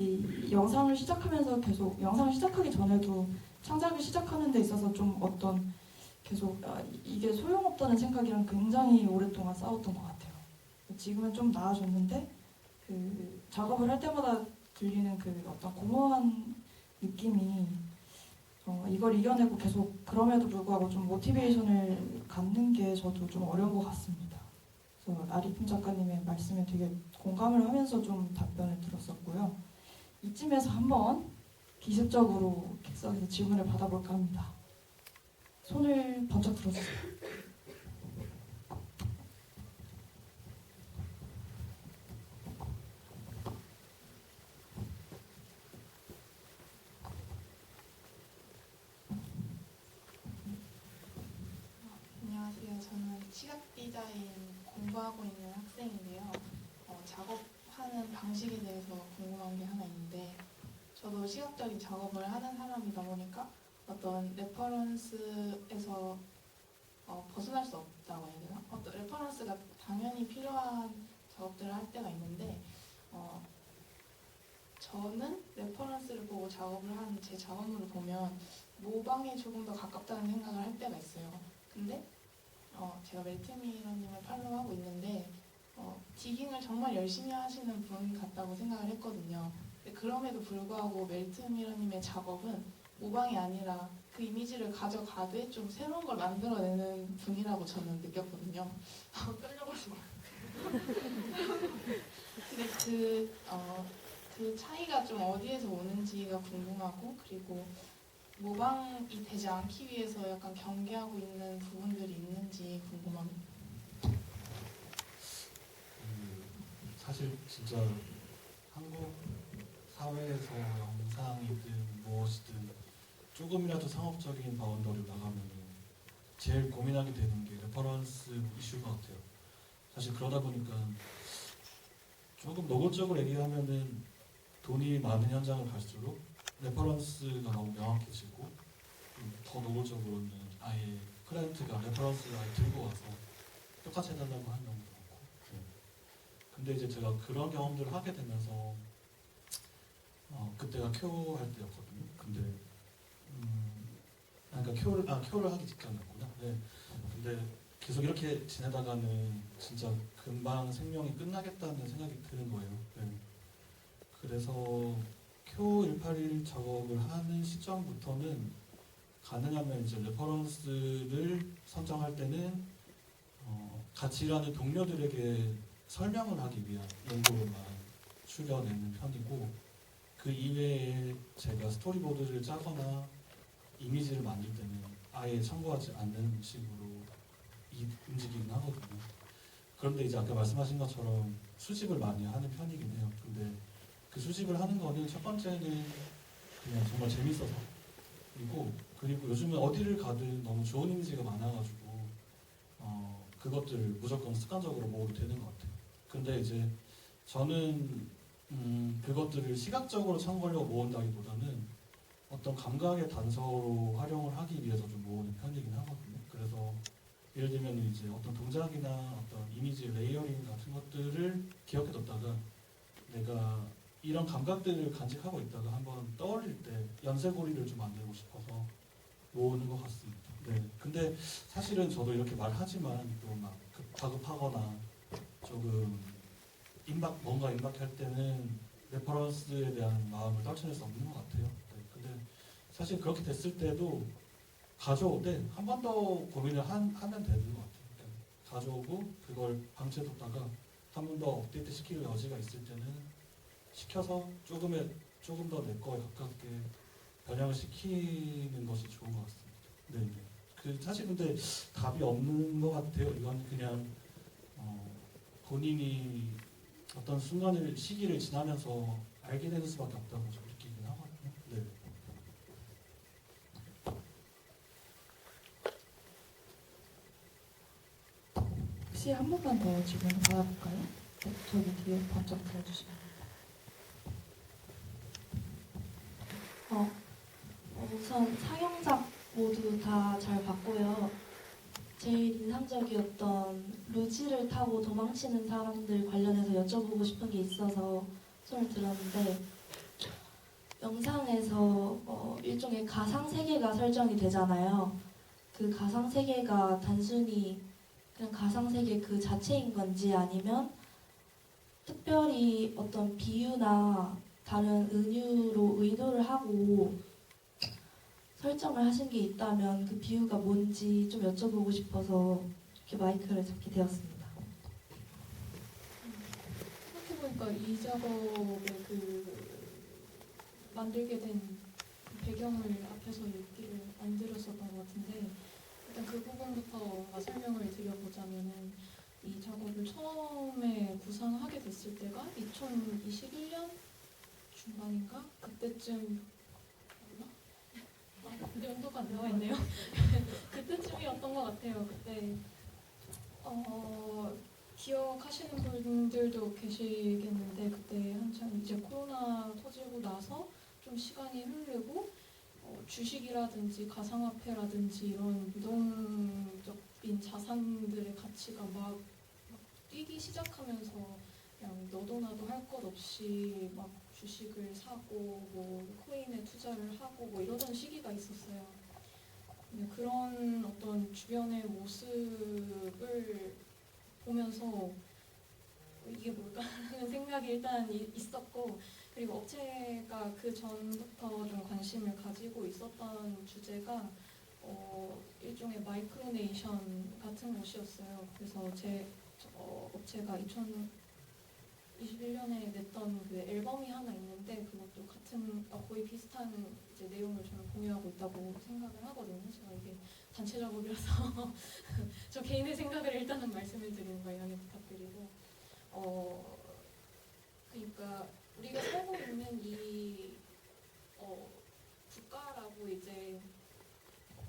Speaker 1: 이 영상을 시작하면서 계속 영상을 시작하기 전에도 창작을 시작하는 데 있어서 좀 어떤 계속 이게 소용없다는 생각이랑 굉장히 오랫동안 싸웠던 것 같아요. 지금은 좀 나아졌는데 그 작업을 할 때마다 들리는 그 어떤 공허한 느낌이 이걸 이겨내고 계속 그럼에도 불구하고 좀 모티베이션을 갖는 게 저도 좀 어려운 것 같습니다. 그래서 아리킴 작가님의 말씀에 되게 공감을 하면서 좀 답변을 들었었고요. 이쯤에서 한번 기습적으로 객석에서 질문을 받아볼까 합니다. 손을 번쩍 들어주세요.
Speaker 5: 안녕하세요. 저는 시각 디자인 공부하고 있는 학생인데요. 작업하는 방식에 대해서 궁금한 게 하나 있는데, 저도 시각적인 작업을 하는 사람이다 보니까 어떤 레퍼런스에서 벗어날 수 없다고 해야 되나? 어떤 레퍼런스가 당연히 필요한 작업들을 할 때가 있는데, 저는 레퍼런스를 보고 작업을 하는 제 작업물을 보면 모방에 조금 더 가깝다는 생각을 할 때가 있어요. 근데 제가 멜트미러님을 팔로우하고 있는데 디깅을 정말 열심히 하시는 분 같다고 생각을 했거든요. 근데 그럼에도 불구하고 멜트미러님의 작업은 모방이 아니라 그 이미지를 가져가되 좀 새로운 걸 만들어내는 분이라고 저는 느꼈거든요. 떨려가지고. 근데 그 차이가 좀 어디에서 오는지가 궁금하고, 그리고 모방이 되지 않기 위해서 약간 경계하고 있는 부분들이 있는지 궁금합니다.
Speaker 3: 사실 진짜 한국 사회에서 영상이든 무엇이든 조금이라도 상업적인 바운더리를 나가면 제일 고민하게 되는 게 레퍼런스 이슈인 것 같아요. 사실 그러다 보니까 조금 노골적으로 얘기하면은 돈이 많은 현장을 갈수록 레퍼런스가 너무 명확해지고, 더 노골적으로는 아예 클라이언트가 레퍼런스를 아예 들고 와서 똑같이 해달라고 하는 경우도 많고. 근데 이제 제가 그런 경험들을 하게 되면서 그때가 큐 할 때였거든요. 근데 그러니까 큐를 하기 직전이었구나. 네. 근데 계속 이렇게 지내다가는 진짜 금방 생명이 끝나겠다는 생각이 드는 거예요. 네. 그래서 Q181 작업을 하는 시점부터는 가능하면 이제 레퍼런스를 선정할 때는 같이 일하는 동료들에게 설명을 하기 위한 용도로만 추려내는 편이고, 그 이외에 제가 스토리보드를 짜거나 이미지를 만들 때는 아예 참고하지 않는 식으로 움직이긴 하거든요. 그런데 이제 아까 말씀하신 것처럼 수집을 많이 하는 편이긴 해요. 근데 그 수집을 하는 거는 첫 번째는 그냥 정말 재밌어서 그리고 요즘은 어디를 가든 너무 좋은 이미지가 많아가지고 그것들을 무조건 습관적으로 모으게 되는 것 같아요. 근데 이제 저는 그것들을 시각적으로 참고하려고 모은다기보다는 어떤 감각의 단서로 활용을 하기 위해서 좀 모으는 편이긴 하거든요. 그래서 예를 들면 이제 어떤 동작이나 어떤 이미지 레이어링 같은 것들을 기억해뒀다가 내가 이런 감각들을 간직하고 있다가 한번 떠올릴 때 연쇄고리를 좀 만들고 싶어서 모으는 것 같습니다. 네. 근데 사실은 저도 이렇게 말하지만 또 막 다급하거나 조금 뭔가 임박할 때는 레퍼런스에 대한 마음을 떨쳐낼 수 없는 것 같아요. 네. 근데 사실 그렇게 됐을 때도 가져오되 한 번 더 고민을 하면 되는 것 같아요. 그러니까 가져오고 그걸 방치해뒀다가 한 번 더 업데이트 시킬 여지가 있을 때는 시켜서 조금 더 내 거에 가깝게 변형을 시키는 것이 좋은 것 같습니다. 네. 사실 근데 답이 없는 것 같아요. 이건 그냥 본인이 어떤 시기를 지나면서 알게 되는 수밖에 없다고 좀 느끼긴 하거든요. 네.
Speaker 1: 혹시 한 번만 더 질문 받아볼까요? 네, 저기 뒤에 번쩍 들어주시면.
Speaker 6: 우선 상영작 모두 다 잘 봤고요. 제일 인상적이었던 루지를 타고 도망치는 사람들 관련해서 여쭤보고 싶은 게 있어서 손을 들었는데 영상에서 일종의 가상 세계가 설정이 되잖아요. 그 가상 세계가 단순히 그냥 가상 세계 그 자체인 건지 아니면 특별히 어떤 비유나 다른 은유로 의도를 하고 설정을 하신 게 있다면 그 비유가 뭔지 좀 여쭤보고 싶어서 이렇게 마이크를 잡게 되었습니다.
Speaker 2: 생각해보니까 이 작업에 만들게 된 배경을 앞에서 얘기를 안 드렸었던 것 같은데 일단 그 부분부터 뭔가 설명을 드려보자면은 이 작업을 처음에 구상하게 됐을 때가 2021년 중반인가? 그때쯤 연도가 안 나와 있네요. 그때쯤이었던 것 같아요. 그때 기억하시는 분들도 계시겠는데 그때 한참 이제 코로나 터지고 나서 좀 시간이 흐르고 주식이라든지 가상화폐라든지 이런 유동적인 자산들의 가치가 막 뛰기 시작하면서 그냥 너도 나도 할 것 없이 막 주식을 사고 뭐 코인에 투자를 하고 뭐 이러던 시기가 있었어요. 근데 그런 어떤 주변의 모습을 보면서 이게 뭘까 하는 생각이 일단 있었고 그리고 업체가 그 전부터 좀 관심을 가지고 있었던 주제가 일종의 마이크로네이션 같은 것이었어요. 그래서 업체가 2021년에 냈던 그 앨범이 하나 있는데 그것도 거의 비슷한 이제 내용을 저는 공유하고 있다고 생각을 하거든요. 제가 이게 단체 작업이라서 저 개인의 생각을 일단은 말씀을 드리는 거 양해 부탁드리고 그러니까 우리가 살고 있는 이 국가라고 이제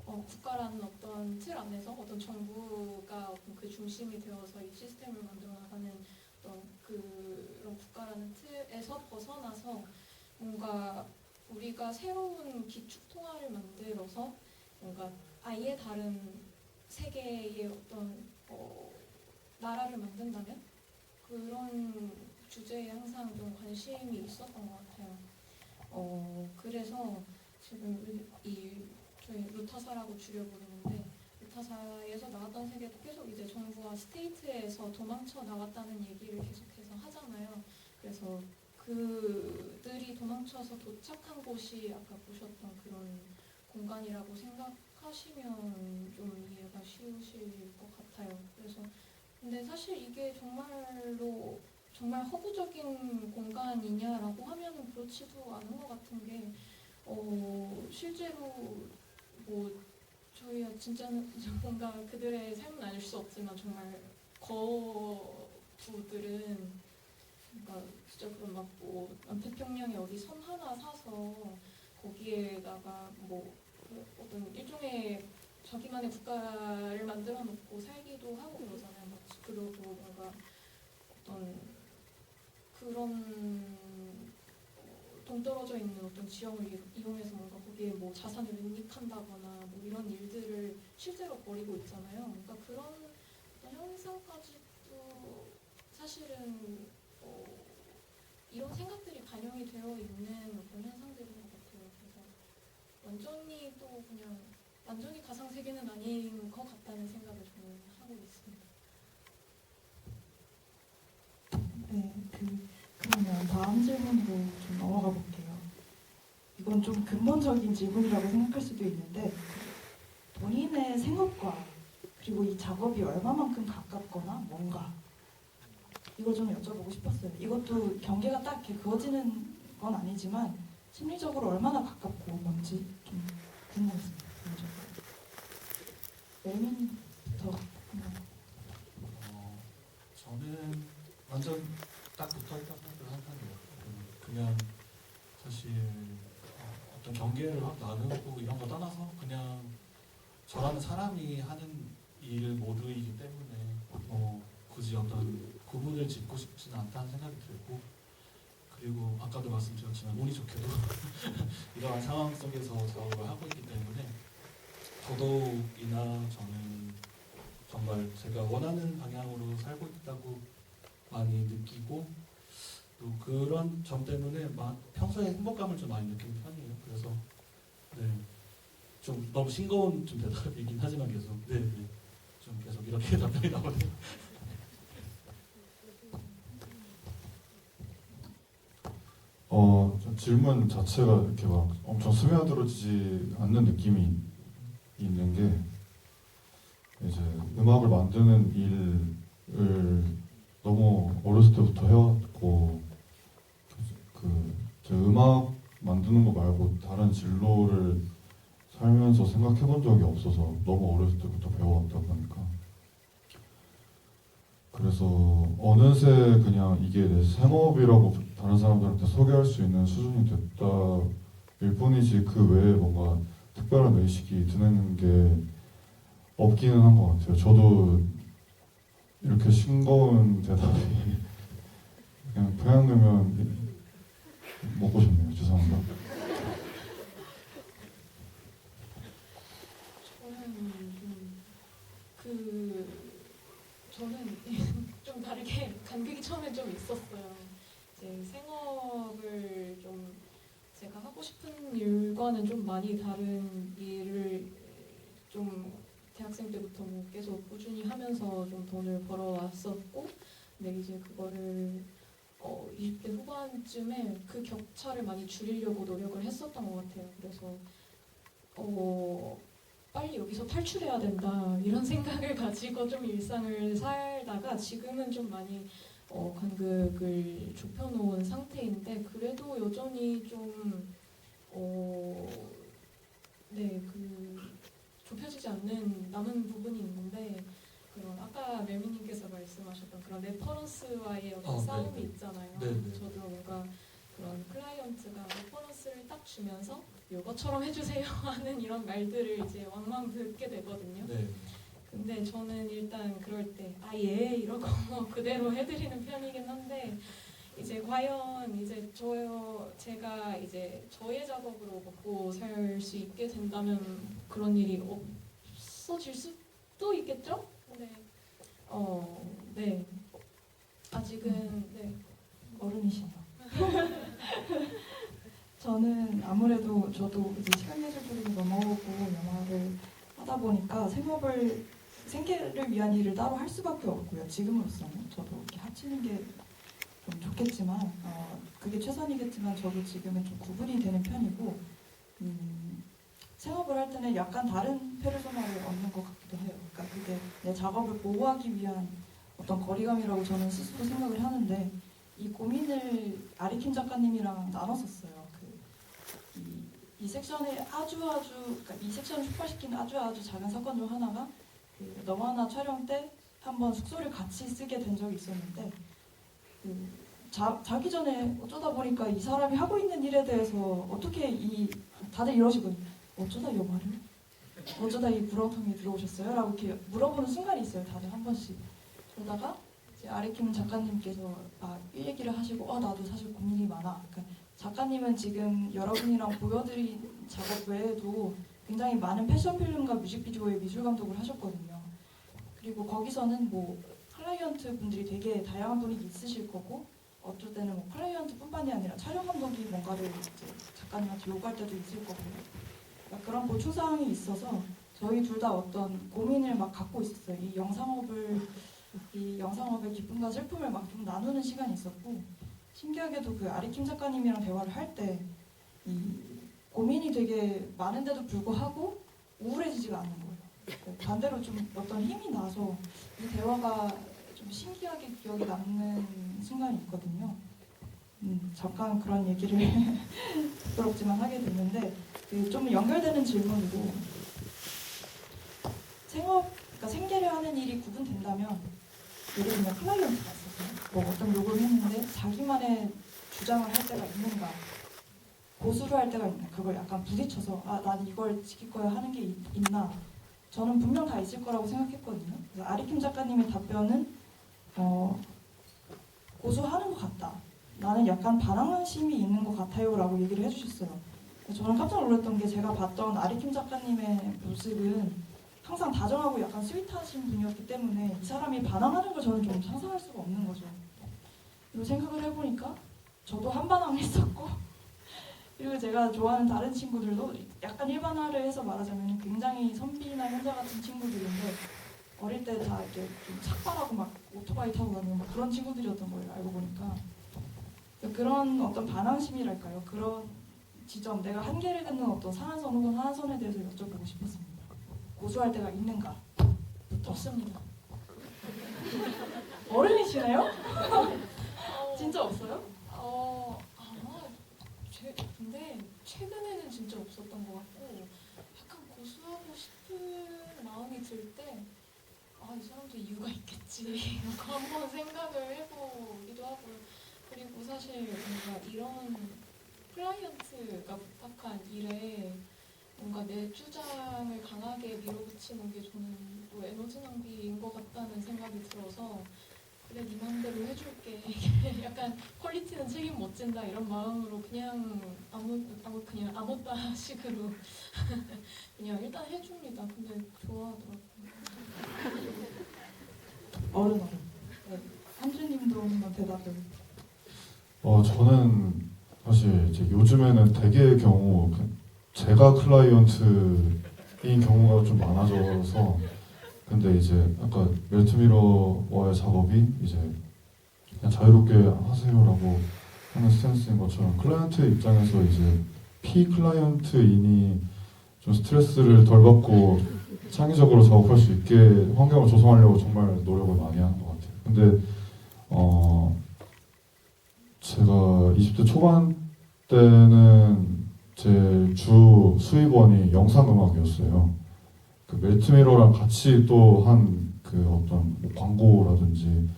Speaker 2: 국가라는 어떤 틀 안에서 어떤 정부가 그 중심이 되어서 이 시스템을 만들어 나가는 어떤 그런 국가라는 틀에서 벗어나서 뭔가 우리가 새로운 기축 통화를 만들어서 뭔가 아예 다른 세계의 어떤 나라를 만든다면 그런 주제에 항상 좀 관심이 있었던 것 같아요. 그래서 지금 저희 루타사라고 줄여부르는데 루타사에서 나왔던 세계도 계속 이제 정부와 스테이트에서 도망쳐 나갔다는 얘기를 계속해서 하잖아요. 그래서 그들이 도망쳐서 도착한 곳이 아까 보셨던 그런 공간이라고 생각하시면 좀 이해가 쉬우실 것 같아요. 그래서 근데 사실 이게 정말로 정말 허구적인 공간이냐라고 하면은 그렇지도 않은 것 같은 게 실제로 뭐 저희가 진짜는 뭔가 그들의 삶은 알 수 없지만 정말 거부들은 그러니까 진짜 그런 막뭐 남태평양에 어디 섬 하나 사서 거기에다가 뭐 어떤 일종의 자기만의 국가를 만들어 놓고 살기도 하고 그러잖아요. 막 그러고 뭔가 어떤 그런 동떨어져 있는 어떤 지형을 이용해서 뭔가 거기에 뭐 자산을 은닉한다거나 뭐 이런 일들을 실제로 벌이고 있잖아요. 그러니까 그런 어떤 현상까지도 사실은 이런 생각들이 반영이 되어 있는 어떤 현상들인 것 같아요. 그래서 완전히 또 그냥 완전히 가상 세계는 아닌 것 같다는 생각을 저는 하고 있습니다.
Speaker 1: 네, 그러면 다음 질문으로 좀 넘어가 볼게요. 이건 좀 근본적인 질문이라고 생각할 수도 있는데 본인의 생업과 그리고 이 작업이 얼마만큼 가깝거나 뭔가 이걸 좀 여쭤보고 싶었어요. 이것도 경계가 딱 이렇게 그어지는 건 아니지만 심리적으로 얼마나 가깝고 뭔지 좀 궁금했습니다. 멜민부터 한번.
Speaker 3: 저는 완전 딱 붙어있다고 생각을 한 편이에요. 그냥 사실 어떤 경계를 확 나누고 이런 거 떠나서 그냥 저라는 사람이 하는 일 모두이기 때문에 굳이 어떤 구분을 짓고 싶지는 않다는 생각이 들고, 그리고 아까도 말씀드렸지만 운이 좋게도 이러한 상황 속에서 작업을 하고 있기 때문에 더더욱이나 저는 정말 제가 원하는 방향으로 살고 있다고 많이 느끼고, 또 그런 점 때문에 평소에 행복감을 좀 많이 느끼는 편이에요. 그래서 네, 좀 너무 싱거운 좀 대답이긴 하지만 계속 좀 계속 이렇게 답변이 나오네요.
Speaker 4: 좀 질문 자체가 이렇게 막 엄청 스며들어지지 않는 느낌이 있는 게, 이제 음악을 만드는 일을 너무 어렸을 때부터 해왔고, 제 음악 만드는 거 말고 다른 진로를 살면서 생각해 본 적이 없어서 너무 어렸을 때부터 배워왔다 보니까, 그래서 어느새 그냥 이게 내 생업이라고 다른 사람들한테 소개할 수 있는 수준이 됐다일 뿐이지 그 외에 뭔가 특별한 의식이 드는 게 없기는 한 것 같아요. 저도 이렇게 싱거운 대답이 그냥 평양냉면 먹고 싶네요. 죄송합니다.
Speaker 2: 저는 좀 다르게 간극이 처음에 좀 있었어요. 이제 생업을 좀 제가 하고 싶은 일과는 좀 많이 다른 일을 좀 대학생 때부터 뭐 계속 꾸준히 하면서 좀 돈을 벌어왔었고, 근데 이제 그거를 20대 후반쯤에 그 격차를 많이 줄이려고 노력을 했었던 것 같아요. 그래서 빨리 여기서 탈출해야 된다 이런 생각을 가지고 좀 일상을 살다가 지금은 좀 많이 간극을 좁혀놓은 상태인데, 그래도 여전히 좀 좁혀지지 않는 남은 부분이 있는데, 그런 아까 멜미님께서 말씀하셨던 그런 레퍼런스와의 어떤
Speaker 3: 네.
Speaker 2: 싸움이 있잖아요.
Speaker 3: 네.
Speaker 2: 저도 뭔가 그런 클라이언트가 레퍼런스를 딱 주면서 이것처럼 해주세요 하는 이런 말들을 이제 왕왕 듣게 되거든요.
Speaker 3: 네.
Speaker 2: 근데 저는 일단 그럴 때 예 이러고 그대로 해드리는 편이긴 한데, 이제 과연 이제 제가 이제 저의 작업으로 먹고 살 수 있게 된다면 그런 일이 없어질 수도 있겠죠? 근데 네, 아직은 네.
Speaker 1: 어른이시네요. 저는 아무래도 저도 이제 시각예술 쪽으로 넘어오고 영화를 하다 보니까 생계를 위한 일을 따로 할 수밖에 없고요. 지금으로서는 저도 이렇게 합치는 게 좀 좋겠지만 그게 최선이겠지만 저도 지금은 좀 구분이 되는 편이고, 생업을 할 때는 약간 다른 페르소나를 얻는 것 같기도 해요. 그러니까 그게 내 작업을 보호하기 위한 어떤 거리감이라고 저는 스스로 생각을 하는데, 이 고민을 아리킴 작가님이랑 나눴었어요. 이 섹션에 그러니까 이 섹션을 촉발시킨 아주 작은 사건 중 하나가 너와 나 촬영 때 한번 숙소를 같이 쓰게 된 적이 있었는데 자기 전에 어쩌다 보니까 이 사람이 하고 있는 일에 대해서 어떻게 다들 이러시거든요. 어쩌다 영화를? 어쩌다 이 구렁텅이에 들어오셨어요? 라고 이렇게 물어보는 순간이 있어요. 다들 한 번씩. 그러다가 이제 아리킴 작가님께서 이 얘기를 하시고 나도 사실 고민이 많아. 그러니까 작가님은 지금 여러분이랑 보여드린 작업 외에도 굉장히 많은 패션 필름과 뮤직비디오의 미술 감독을 하셨거든요. 그리고 거기서는 뭐 클라이언트 분들이 되게 다양한 분이 있으실 거고 어쩔 때는 뭐 클라이언트뿐만이 아니라 촬영 감독이 뭔가를 이제 작가님한테 요구할 때도 있을 거고요. 그러니까 그런 보충 사항이 있어서 저희 둘 다 어떤 고민을 막 갖고 있었어요. 이 영상업의 기쁨과 슬픔을 막 좀 나누는 시간이 있었고 신기하게도 그 아리킴 작가님이랑 대화를 할 때 이 고민이 되게 많은데도 불구하고 우울해지지가 않는 거예요. 반대로 좀 어떤 힘이 나서 이 대화가 좀 신기하게 기억에 남는 순간이 있거든요. 잠깐 그런 얘기를 부끄럽지만 하게 됐는데 좀 연결되는 질문이고 그러니까 생계를 하는 일이 구분된다면 예를 들면 클라이언트가 있어서 뭐 어떤 요구를 했는데 자기만의 주장을 할 때가 있는가 고수를 할 때가 있는가 그걸 약간 부딪혀서 난 이걸 지킬 거야 하는 게 있나 저는 분명 다 있을 거라고 생각했거든요. 그래서 아리킴 작가님의 답변은 고수하는 것 같다. 나는 약간 반항심이 있는 것 같아요 라고 얘기를 해주셨어요. 저는 깜짝 놀랐던 게 제가 봤던 아리킴 작가님의 모습은 항상 다정하고 약간 스윗하신 분이었기 때문에 이 사람이 반항하는 걸 저는 좀 상상할 수가 없는 거죠. 그리고 생각을 해보니까 저도 한반항했었고 그리고 제가 좋아하는 다른 친구들도 약간 일반화를 해서 말하자면 굉장히 선비나 현자 같은 친구들인데 어릴 때 다 이렇게 좀 착발하고 막 오토바이 타고 다니는 막 그런 친구들이었던 거예요. 알고 보니까 그런 어떤 반항심이랄까요? 그런 지점, 내가 한계를 갖는 어떤 상한선 혹은 하한선에 대해서 여쭤보고 싶었습니다. 고수할 때가 있는가?
Speaker 2: 없습니다.
Speaker 1: 어른이시네요? 진짜 없어요?
Speaker 2: 아마 근데 최근에는 진짜 없었던 것 같고 약간 고수하고 싶은 마음이 들 때 이 사람도 이유가 있겠지 라고 한번 생각을 해보기도 하고요. 그리고 사실 뭔가 이런 클라이언트가 부탁한 일에 뭔가 내 주장을 강하게 밀어붙이는 게 저는 또 에너지 낭비인 것 같다는 생각이 들어서 그래 네 맘대로 해줄게 약간 퀄리티는 책임 못 진다 이런 마음으로 그냥 그냥 아무따 식으로 그냥 일단 해줍니다. 근데 좋아하더라고요.
Speaker 1: 어른. 네. 한주님도 한번 대답을.
Speaker 4: 저는 사실 이제 요즘에는 대개의 경우 제가 클라이언트인 경우가 좀 많아져서 근데 이제 아까 멜트미러와의 작업이 이제 그냥 자유롭게 하세요라고 하는 스탠스인 것처럼 클라이언트의 입장에서 이제 피클라이언트인이 좀 스트레스를 덜 받고 창의적으로 작업할 수 있게 환경을 조성하려고 정말 노력을 많이 하는 것 같아요. 근데 제가 20대 초반 때는 제 주 수입원이 영상음악이었어요. 그 멜트미러랑 같이 또 한 그 어떤 뭐 광고라든지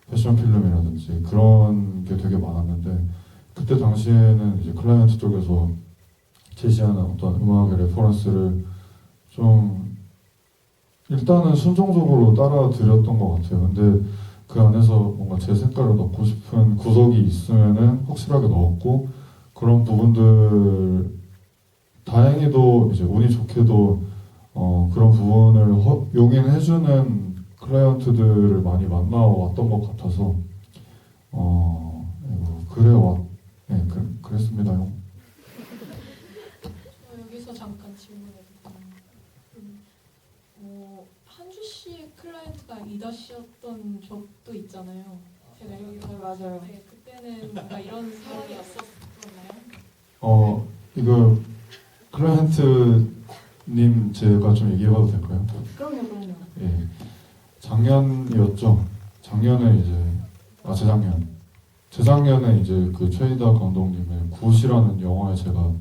Speaker 4: 패션 필름이라든지 그런 게 되게 많았는데 그때 당시에는 이제 클라이언트 쪽에서 제시하는 어떤 음악의 레퍼런스를 좀 일단은 순종적으로 따라드렸던 것 같아요. 근데 그 안에서 뭔가 제 색깔을 넣고 싶은 구석이 있으면은 확실하게 넣었고 그런 부분들 다행히도 이제 운이 좋게도 그런 부분을 용인해주는 클라이언트들을 많이 만나왔던 것 같아서 그랬습니다요.
Speaker 2: 여기서 잠깐 질문해도 되나요? 한주 씨의 클라이언트가 이다 씨였던 적도 있잖아요. 제가 여기서
Speaker 1: 맞아요.
Speaker 2: 네, 그때는 뭔가 이런 상황이 왔었나요?
Speaker 4: 이거 클라이언트님 제가 좀 얘기해봐도 될까요?
Speaker 1: 그럼요.
Speaker 4: 예, 작년이었죠. 작년에 이제 재작년에 이제 그 최이다 감독님의 굿이라는 영화에 제가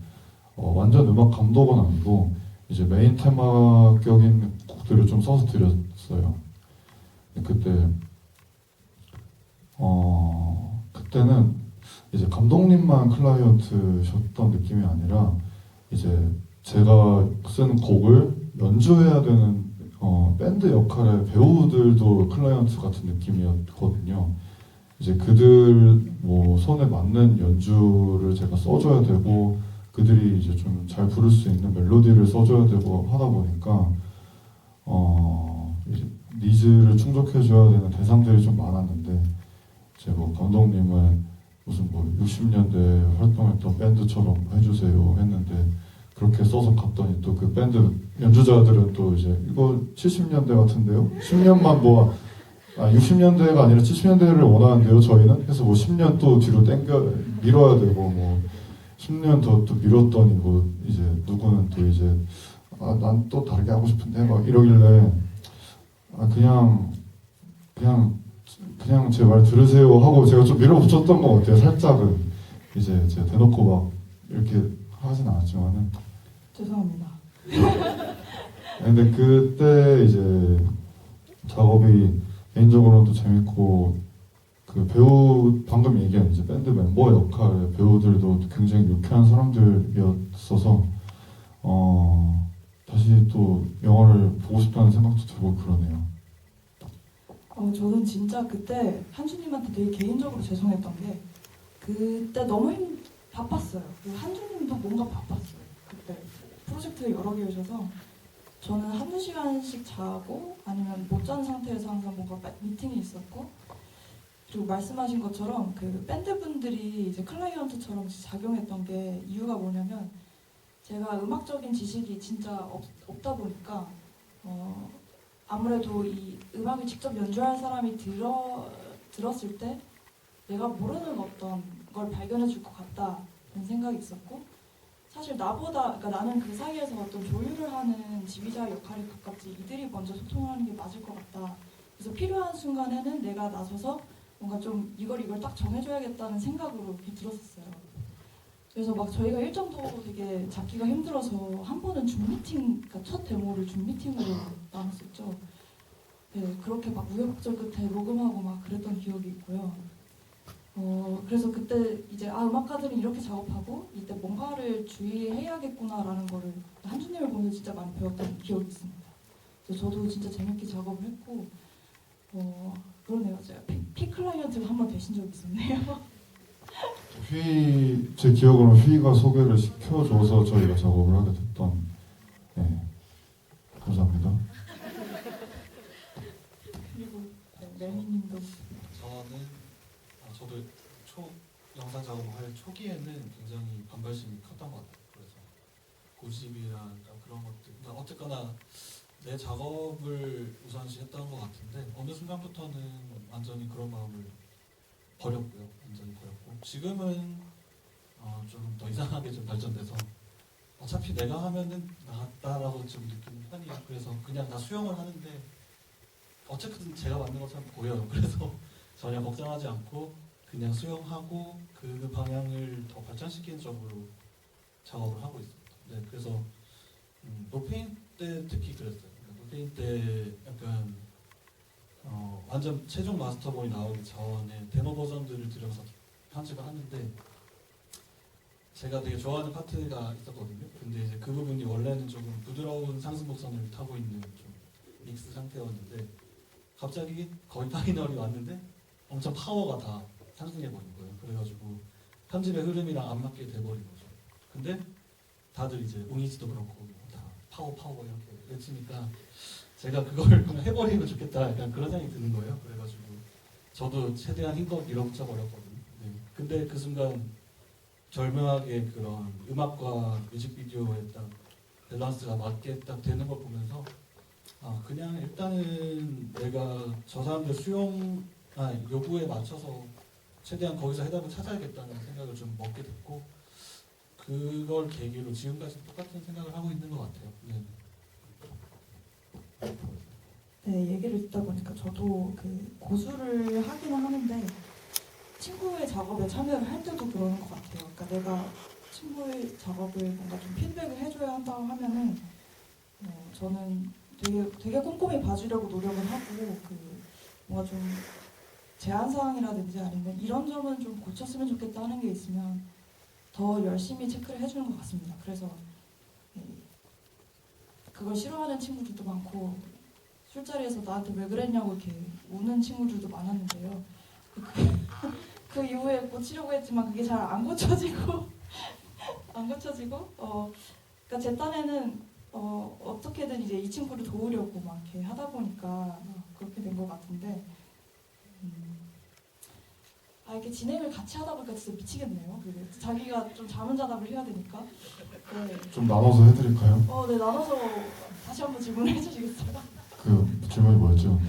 Speaker 4: 완전 음악 감독은 아니고 이제 메인 테마격인 곡들을 좀 써서 드렸어요. 그때 그때는 이제 감독님만 클라이언트셨던 느낌이 아니라 이제 제가 쓴 곡을 연주해야 되는 밴드 역할의 배우들도 클라이언트 같은 느낌이었거든요. 이제 그들 뭐 손에 맞는 연주를 제가 써줘야 되고 그들이 이제 좀 잘 부를 수 있는 멜로디를 써줘야 되고 하다 보니까 이제 니즈를 충족해줘야 되는 대상들이 좀 많았는데 이제 뭐 감독님은 무슨 뭐 60년대 활동했던 밴드처럼 해주세요 했는데 그렇게 써서 갔더니 또 그 밴드 연주자들은 또 이제 이거 70년대 같은데요? 10년만 뭐 60년대가 아니라 70년대를 원하는데요 저희는? 해서 뭐 10년 또 뒤로 밀어야 되고 뭐 10년 더 또 밀었더니 뭐 이제 누구는 또 이제 난 또 다르게 하고 싶은데 막 이러길래 그냥 제 말 들으세요 하고 제가 좀 밀어붙였던 것 같아요. 살짝은 이제 제가 대놓고 막 이렇게 하진 않았지만은
Speaker 1: 죄송합니다.
Speaker 4: 근데 그때 이제 작업이 개인적으로도 재밌고 그 배우 방금 얘기한 이제 밴드 멤버 역할의 배우들도 굉장히 유쾌한 사람들이었어서 다시 또 영화를 보고 싶다는 생각도 들고 그러네요.
Speaker 1: 저는 진짜 그때 한주님한테 되게 개인적으로 죄송했던 게 그때 너무 바빴어요. 그리고 한주님도 뭔가 바빴어요. 그때 프로젝트가 여러 개여셔서 저는 한두 시간씩 자고 아니면 못 잔 상태에서 항상 뭔가 미팅이 있었고 그리고 말씀하신 것처럼 그 밴드분들이 이제 클라이언트처럼 작용했던 게 이유가 뭐냐면 제가 음악적인 지식이 진짜 없다 보니까 아무래도 이 음악을 직접 연주할 사람이 들었을 때 내가 모르는 어떤 걸 발견해 줄 것 같다는 생각이 있었고 사실 나보다 그러니까 나는 그 사이에서 어떤 조율을 하는 지휘자 역할에 가깝지 이들이 먼저 소통하는 게 맞을 것 같다. 그래서 필요한 순간에는 내가 나서서 뭔가 좀 이걸 딱 정해줘야겠다는 생각으로 이렇게 들었었어요. 그래서 막 저희가 일정도 되게 잡기가 힘들어서 한 번은 줌 미팅, 그러니까 첫 데모를 줌 미팅으로 나눴었죠. 네, 그렇게 막 우여곡절 끝에 녹음하고 막 그랬던 기억이 있고요. 그래서 그때 이제 음악가들은 이렇게 작업하고 이때 뭔가를 주의해야겠구나라는 거를 한주님을 보면서 진짜 많이 배웠던 기억이 있습니다. 그래서 저도 진짜 재밌게 작업을 했고 그러네요. 제가 피클라이언트가 한 번 되신 적이 있었네요.
Speaker 4: 제 기억으로는 휘가 소개를 시켜줘서 저희가 작업을 하게 됐던. 네, 감사합니다.
Speaker 1: 그리고 매니님도
Speaker 3: 저도 영상 작업할 초기에는 굉장히 반발심이 컸던 것 같아요. 그래서 고집이랑 그런 것들, 그러니까 어쨌거나 내 작업을 우선시했던 것 같은데 어느 순간부터는 완전히 그런 마음을 버렸고요. 완전히 버렸고 지금은 좀 더 이상하게 좀 발전돼서 어차피 내가 하면은 나았다라고 좀 느끼는 편이에요. 그래서 그냥 나 수영을 하는데 어쨌든 제가 만든 것처럼 보여요. 그래서 전혀 걱정하지 않고 그냥 수영하고 그 방향을 더 발전시키는 쪽으로 작업을 하고 있습니다. 네, 그래서 노페인 때 특히 그랬어요. 노페인 때 약간 완전 최종 마스터본이 나오기 전에 데모 버전들을 들여서 편집을 하는데 제가 되게 좋아하는 파트가 있었거든요. 근데 이제 그 부분이 원래는 조금 부드러운 상승 곡선을 타고 있는 좀 믹스 상태였는데 갑자기 거의 파이널이 왔는데 엄청 파워가 다 상승해버린 거예요. 그래가지고 편집의 흐름이랑 안 맞게 돼버린 거죠. 근데 다들 이제 웅이지도 그렇고 다 파워 이렇게 외치니까 제가 그걸 그냥 해버리면 좋겠다 약간 그런 생각이 드는 거예요. 그래가지고 저도 최대한 힘껏 밀어붙여버렸거든요. 네. 근데 그 순간 절묘하게 그런 음악과 뮤직비디오에 딱 밸런스가 맞게 딱 되는 걸 보면서 그냥 일단은 내가 저 사람들 요구에 맞춰서 최대한 거기서 해답을 찾아야겠다는 생각을 좀 먹게 됐고 그걸 계기로 지금까지 똑같은 생각을 하고 있는 것 같아요. 네.
Speaker 1: 네, 얘기를 듣다 보니까 저도 그 고수를 하기는 하는데 친구의 작업에 참여를 할 때도 그러는 것 같아요. 그러니까 내가 친구의 작업을 뭔가 좀 피드백을 해줘야 한다고 하면은 저는 되게 꼼꼼히 봐주려고 노력을 하고 뭔가 좀 제한 사항이라든지 아니면 이런 점은 좀 고쳤으면 좋겠다 하는 게 있으면 더 열심히 체크를 해주는 것 같습니다. 그래서 그걸 싫어하는 친구들도 많고 술자리에서 나한테 왜 그랬냐고 이렇게 우는 친구들도 많았는데요. 그 이후에 고치려고 했지만 그게 잘 안 고쳐지고 안 고쳐지고 그러니까 제 딴에는 어떻게든 이제 이 친구를 도우려고 막 이렇게 하다 보니까 그렇게 된 것 같은데 이렇게 진행을 같이 하다 보니까 진짜 미치겠네요. 자기가 좀 자문자답을 해야 되니까. 네.
Speaker 4: 좀 나눠서 해드릴까요?
Speaker 1: 네, 나눠서 다시 한번 질문을 해주시겠어요?
Speaker 4: 그 질문이 뭐였죠?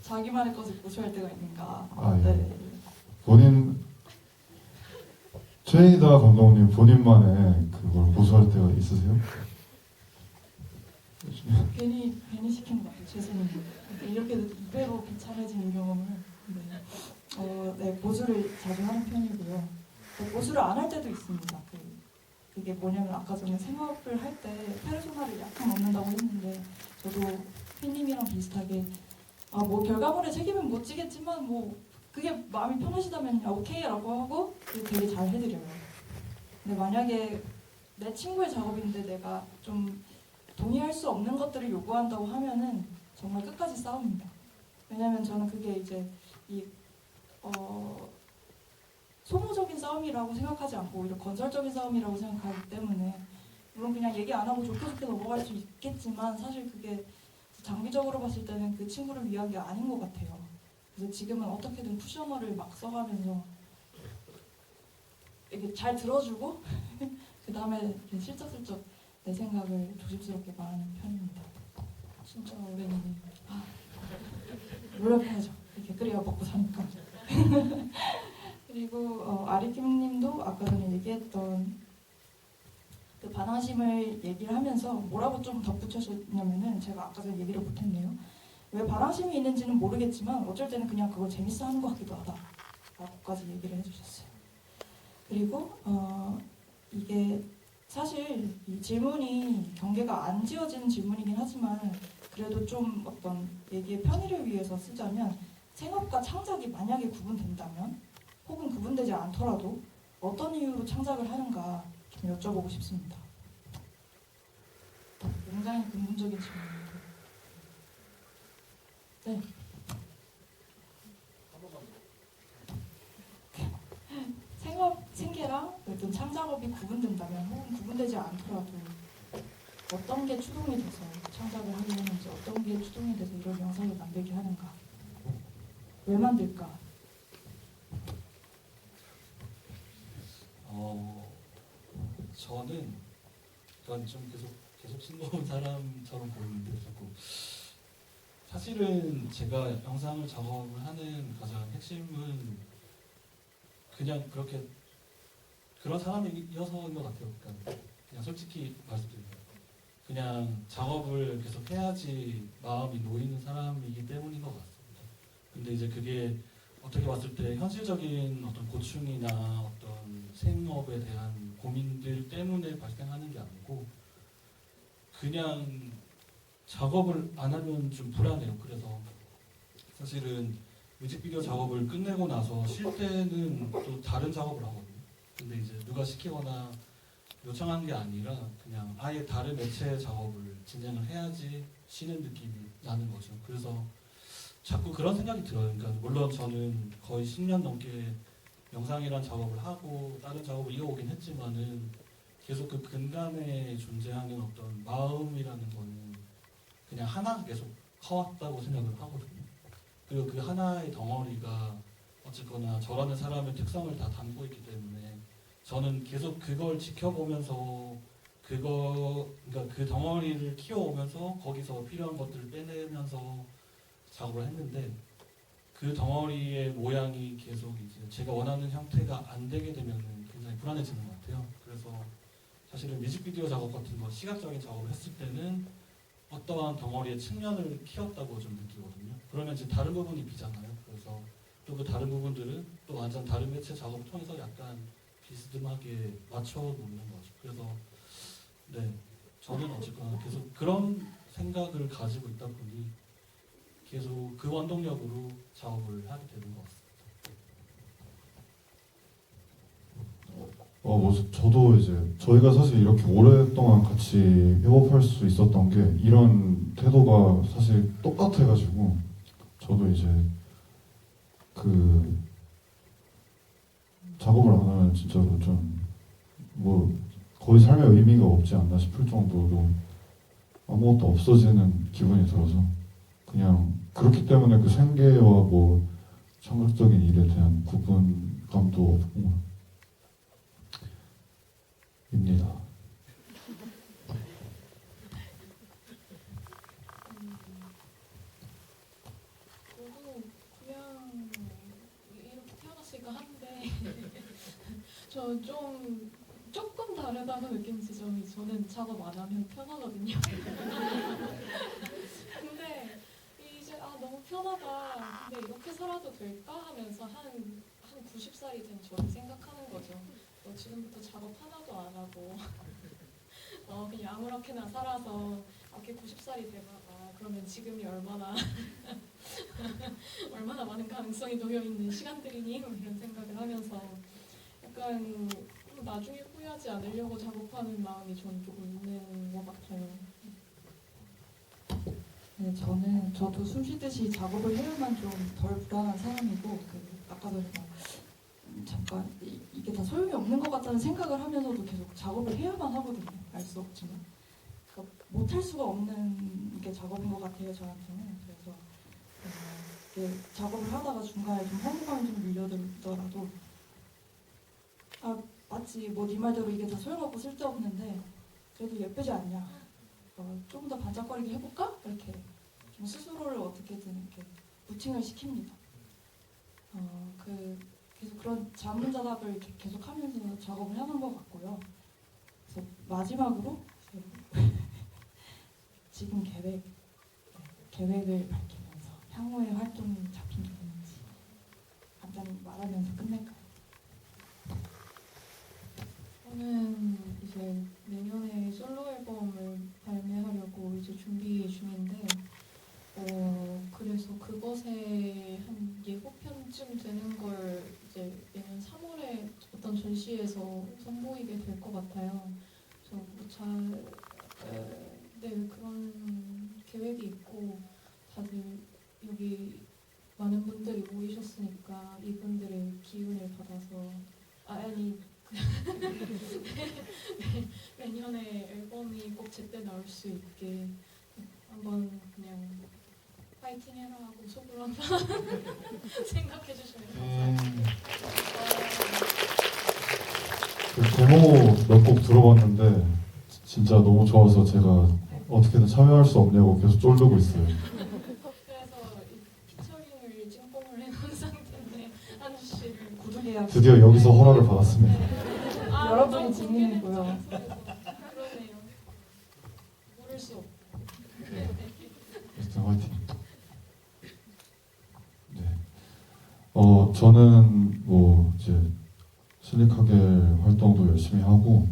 Speaker 1: 자기만의 것을 고쳐할 때가 있는가?
Speaker 4: 아, 예.
Speaker 1: 네.
Speaker 4: 본인 최이다 감독님 본인만의 그걸 고수할 때가 있으세요?
Speaker 1: 괜히 시킨 것 같아요. 죄송해요. 이렇게 2배로 비참해지는 경험을 네, 고수를 자주 하는 편이고요. 고수를 안 할 때도 있습니다. 그게 뭐냐면 아까 전에 생업을 할 때 페르소나를 약간 넣는다고 했는데 저도 피님이랑 비슷하게 뭐 결과물에 책임은 못 지겠지만 뭐 그게 마음이 편하시다면 오케이라고 하고 되게 잘 해드려요. 근데 만약에 내 친구의 작업인데 내가 좀 동의할 수 없는 것들을 요구한다고 하면은 정말 끝까지 싸웁니다. 왜냐면 저는 그게 이제 소모적인 싸움이라고 생각하지 않고 오히려 건설적인 싸움이라고 생각하기 때문에 물론 그냥 얘기 안 하고 좋게 좋게 넘어갈 수 있겠지만 사실 그게 장기적으로 봤을 때는 그 친구를 위한 게 아닌 것 같아요. 그래서 지금은 어떻게든 쿠셔너를 막 써가면서 이렇게 잘 들어주고 그 다음에 슬쩍슬쩍 내 생각을 조심스럽게 말하는 편입니다. 진짜 어른이네. 노력해야죠. 이렇게 끓여 먹고 사니까. 그리고 아리킴님도 아까 전에 얘기했던 그 반항심을 얘기를 하면서 뭐라고 좀 덧붙여줬냐면은 제가 아까 전에 얘기를 못했네요. 왜 반항심이 있는지는 모르겠지만 어쩔 때는 그냥 그걸 재밌어 하는 것 같기도 하다라고까지 얘기를 해주셨어요. 그리고 이게 사실 이 질문이 경계가 안 지어진 질문이긴 하지만 그래도 좀 어떤 얘기의 편의를 위해서 쓰자면 생업과 창작이 만약에 구분된다면 혹은 구분되지 않더라도 어떤 이유로 창작을 하는가 좀 여쭤보고 싶습니다. 굉장히 근본적인 질문입니다. 네. 생업, 생계랑 어떤 창작업이 구분된다면 혹은 구분되지 않더라도 어떤 게 추동이 돼서 창작을 하게 하는지 어떤 게 추동이 돼서 이런 영상을 만들게 하는가 왜 만들까?
Speaker 3: 저는 그건 좀 계속 싱거운 사람처럼 보이는데 자꾸 사실은 제가 영상을 작업을 하는 가장 핵심은 그냥 그런 사람이어서인 것 같아요. 그냥 솔직히 말씀드리면 그냥 작업을 계속 해야지 마음이 놓이는 사람이기 때문인 것 같습니다. 근데 이제 그게 어떻게 봤을 때 현실적인 어떤 고충이나 어떤 생업에 대한 고민들 때문에 발생하는 게 아니고 그냥 작업을 안 하면 좀 불안해요. 그래서 사실은 뮤직비디오 작업을 끝내고 나서 쉴 때는 또 다른 작업을 하거든요. 근데 이제 누가 시키거나 요청한 게 아니라 그냥 아예 다른 매체의 작업을 진행을 해야지 쉬는 느낌이 나는 거죠. 그래서 자꾸 그런 생각이 들어요. 그러니까 물론 저는 거의 10년 넘게 영상이란 작업을 하고 다른 작업을 이어오긴 했지만은 계속 그 근간에 존재하는 어떤 마음이라는 거는 그냥 하나가 계속 커왔다고 생각을 하거든요. 그리고 그 하나의 덩어리가 어쨌거나 저라는 사람의 특성을 다 담고 있기 때문에 저는 계속 그걸 지켜보면서 그러니까 그 덩어리를 키워오면서 거기서 필요한 것들을 빼내면서 작업을 했는데 그 덩어리의 모양이 계속 이제 제가 원하는 형태가 안 되게 되면 굉장히 불안해지는 것 같아요. 그래서 사실은 뮤직비디오 작업 같은 거 시각적인 작업을 했을 때는 어떠한 덩어리의 측면을 키웠다고 좀 느끼거든요. 그러면 이제 다른 부분이 비잖아요. 그래서 또 그 다른 부분들은 또 완전 다른 매체 작업을 통해서 약간 비스듬하게 맞춰 놓는 거죠. 그래서 네, 저는 어쨌거나 계속 그런 생각을 가지고 있다 보니 계속 그 원동력으로 작업을 하게 되는 것 같습니다.
Speaker 4: 뭐 저도 이제 저희가 사실 이렇게 오랫동안 같이 협업할 수 있었던 게 이런 태도가 사실 똑같아가지고 저도 이제 그 작업을 안 하면 진짜로 좀 뭐 거의 삶의 의미가 없지 않나 싶을 정도로 아무것도 없어지는 기분이 들어서 그냥 그렇기 때문에 그 생계와 뭐 청각적인 일에 대한 구분감도 없고 입니다.
Speaker 2: 저도 그냥 이렇게 태어났으니까 한데 저 좀 조금 다르다고 느낀 지점이 저는 작업 안 하면 편하거든요. 근데 이제 너무 편하다. 근데 이렇게 살아도 될까 하면서 한 90살이 된 저를 생각하는 거죠. 지금부터 작업 하나도 안 하고 그냥 아무렇게나 살아서 이렇게 90살이 되다가 그러면 지금이 얼마나 얼마나 많은 가능성이 놓여 있는 시간들이니 이런 생각을 하면서 약간 나중에 후회하지 않으려고 작업하는 마음이 저는 조금 있는 것 같아요.
Speaker 1: 네, 저도 숨 쉬듯이 작업을 해야만 좀 덜 불안한 사람이고 아까 전에 잠깐 이게 다 소용이 없는 것 같다는 생각을 하면서도 계속 작업을 해야만 하거든요. 알 수 없지만 그러니까 못할 수가 없는 게 작업인 것 같아요. 저한테는. 그래서 이게 작업을 하다가 중간에 좀 허무감이 좀 밀려들더라도 맞지 뭐 네 말대로 이게 다 소용없고 쓸데없는데 그래도 예쁘지 않냐 조금 더 반짝거리게 해볼까? 이렇게 좀 스스로를 어떻게든 이렇게 부팅을 시킵니다. 계속 그런 자문자답을 이렇게 계속하면서 작업을 하는 것 같고요. 그래서 마지막으로 지금 계획을 밝히면서 향후의 활동이 잡힌 게 있는지 간단히 말하면서 끝낼까요?
Speaker 2: 저는 이제 내년에 솔로 앨범을 발매하려고 이제 준비 중인데 그래서 그것에 한 예고편쯤 되는 걸 이제 내년 3월에 어떤 전시에서 선보이게 될 것 같아요. 그래서 네, 그런 계획이 있고 다들 여기 많은 분들이 모이셨으니까 이분들의 기운을 받아서 내년에 앨범이 꼭 제때 나올 수 있게 한번 그냥 파이팅 해라 하고 속으로 한번 생각해 주시면 감사합니다.
Speaker 4: 그 데모 몇 곡 들어봤는데 진짜 너무 좋아서 제가 어떻게든 참여할 수 없냐고 계속 쫄르고 있어요.
Speaker 2: 그래서 이 피처링을 찐뽕을 해놓은 상태인데 한주 씨를
Speaker 1: 구두계약
Speaker 4: 드디어 여기서 허락을 받았습니다.
Speaker 1: 여러분이 증인이고요.
Speaker 2: 그러네요. 모를 수 없고.
Speaker 4: 어쨌든 화이팅. 네. 저는 뭐 이제 실리카겔 활동도 열심히 하고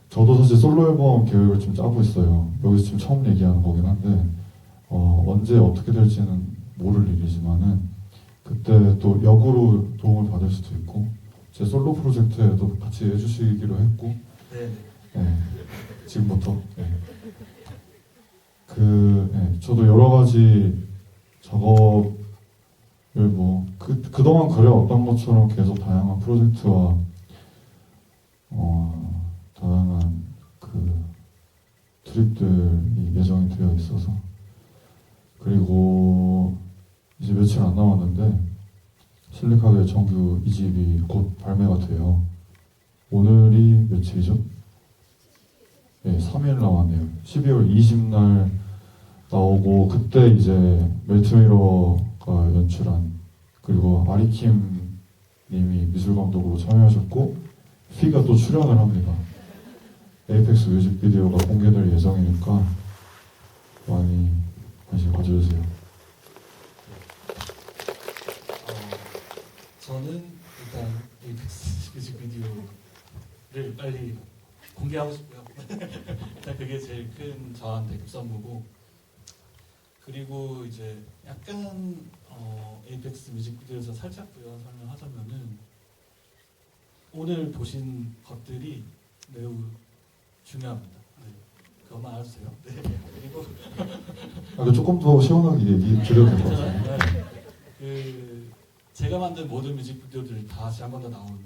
Speaker 4: 저도 사실 솔로 앨범 계획을 좀 짜고 있어요. 여기서 지금 처음 얘기하는 거긴 한데 언제 어떻게 될지는 모를 일이지만은 그때 또 역으로 도움을 받을 수도 있고 제 솔로 프로젝트에도 같이 해주시기로 했고 네, 지금부터 저도 여러 가지 작업을 뭐 그동안 그려왔던 것처럼 계속 다양한 프로젝트와 다양한 그 트립들이 예정이 되어 있어서 그리고 이제 며칠 안 남았는데 실리카겔 정규 2집이 곧 발매가 돼요. 오늘이 며칠이죠? 네, 3일 남았네요. 12월 20날 나오고 그때 이제 멜트미러가 연출한 그리고 아리킴 님이 미술감독으로 참여하셨고 피가 또 출연을 합니다. 에이펙스 뮤직비디오가 공개될 예정이니까 많이 관심 가져주세요.
Speaker 3: 저는 일단 에이펙스 뮤직비디오를 빨리 공개하고 싶고요. 일단 그게 제일 큰 저한테 급선무고 그리고 이제 약간 에이펙스 뮤직비디오에서 살짝 부연 설명하자면은 오늘 보신 것들이 매우 중요합니다. 네. 그것만 알아주세요. 네. 그리고
Speaker 4: 조금 더 시원하게 얘기 드려도 될 것 같아요.
Speaker 3: 네. 그 제가 만든 모든 뮤직비디오들 다 다시 한 번 더 나오는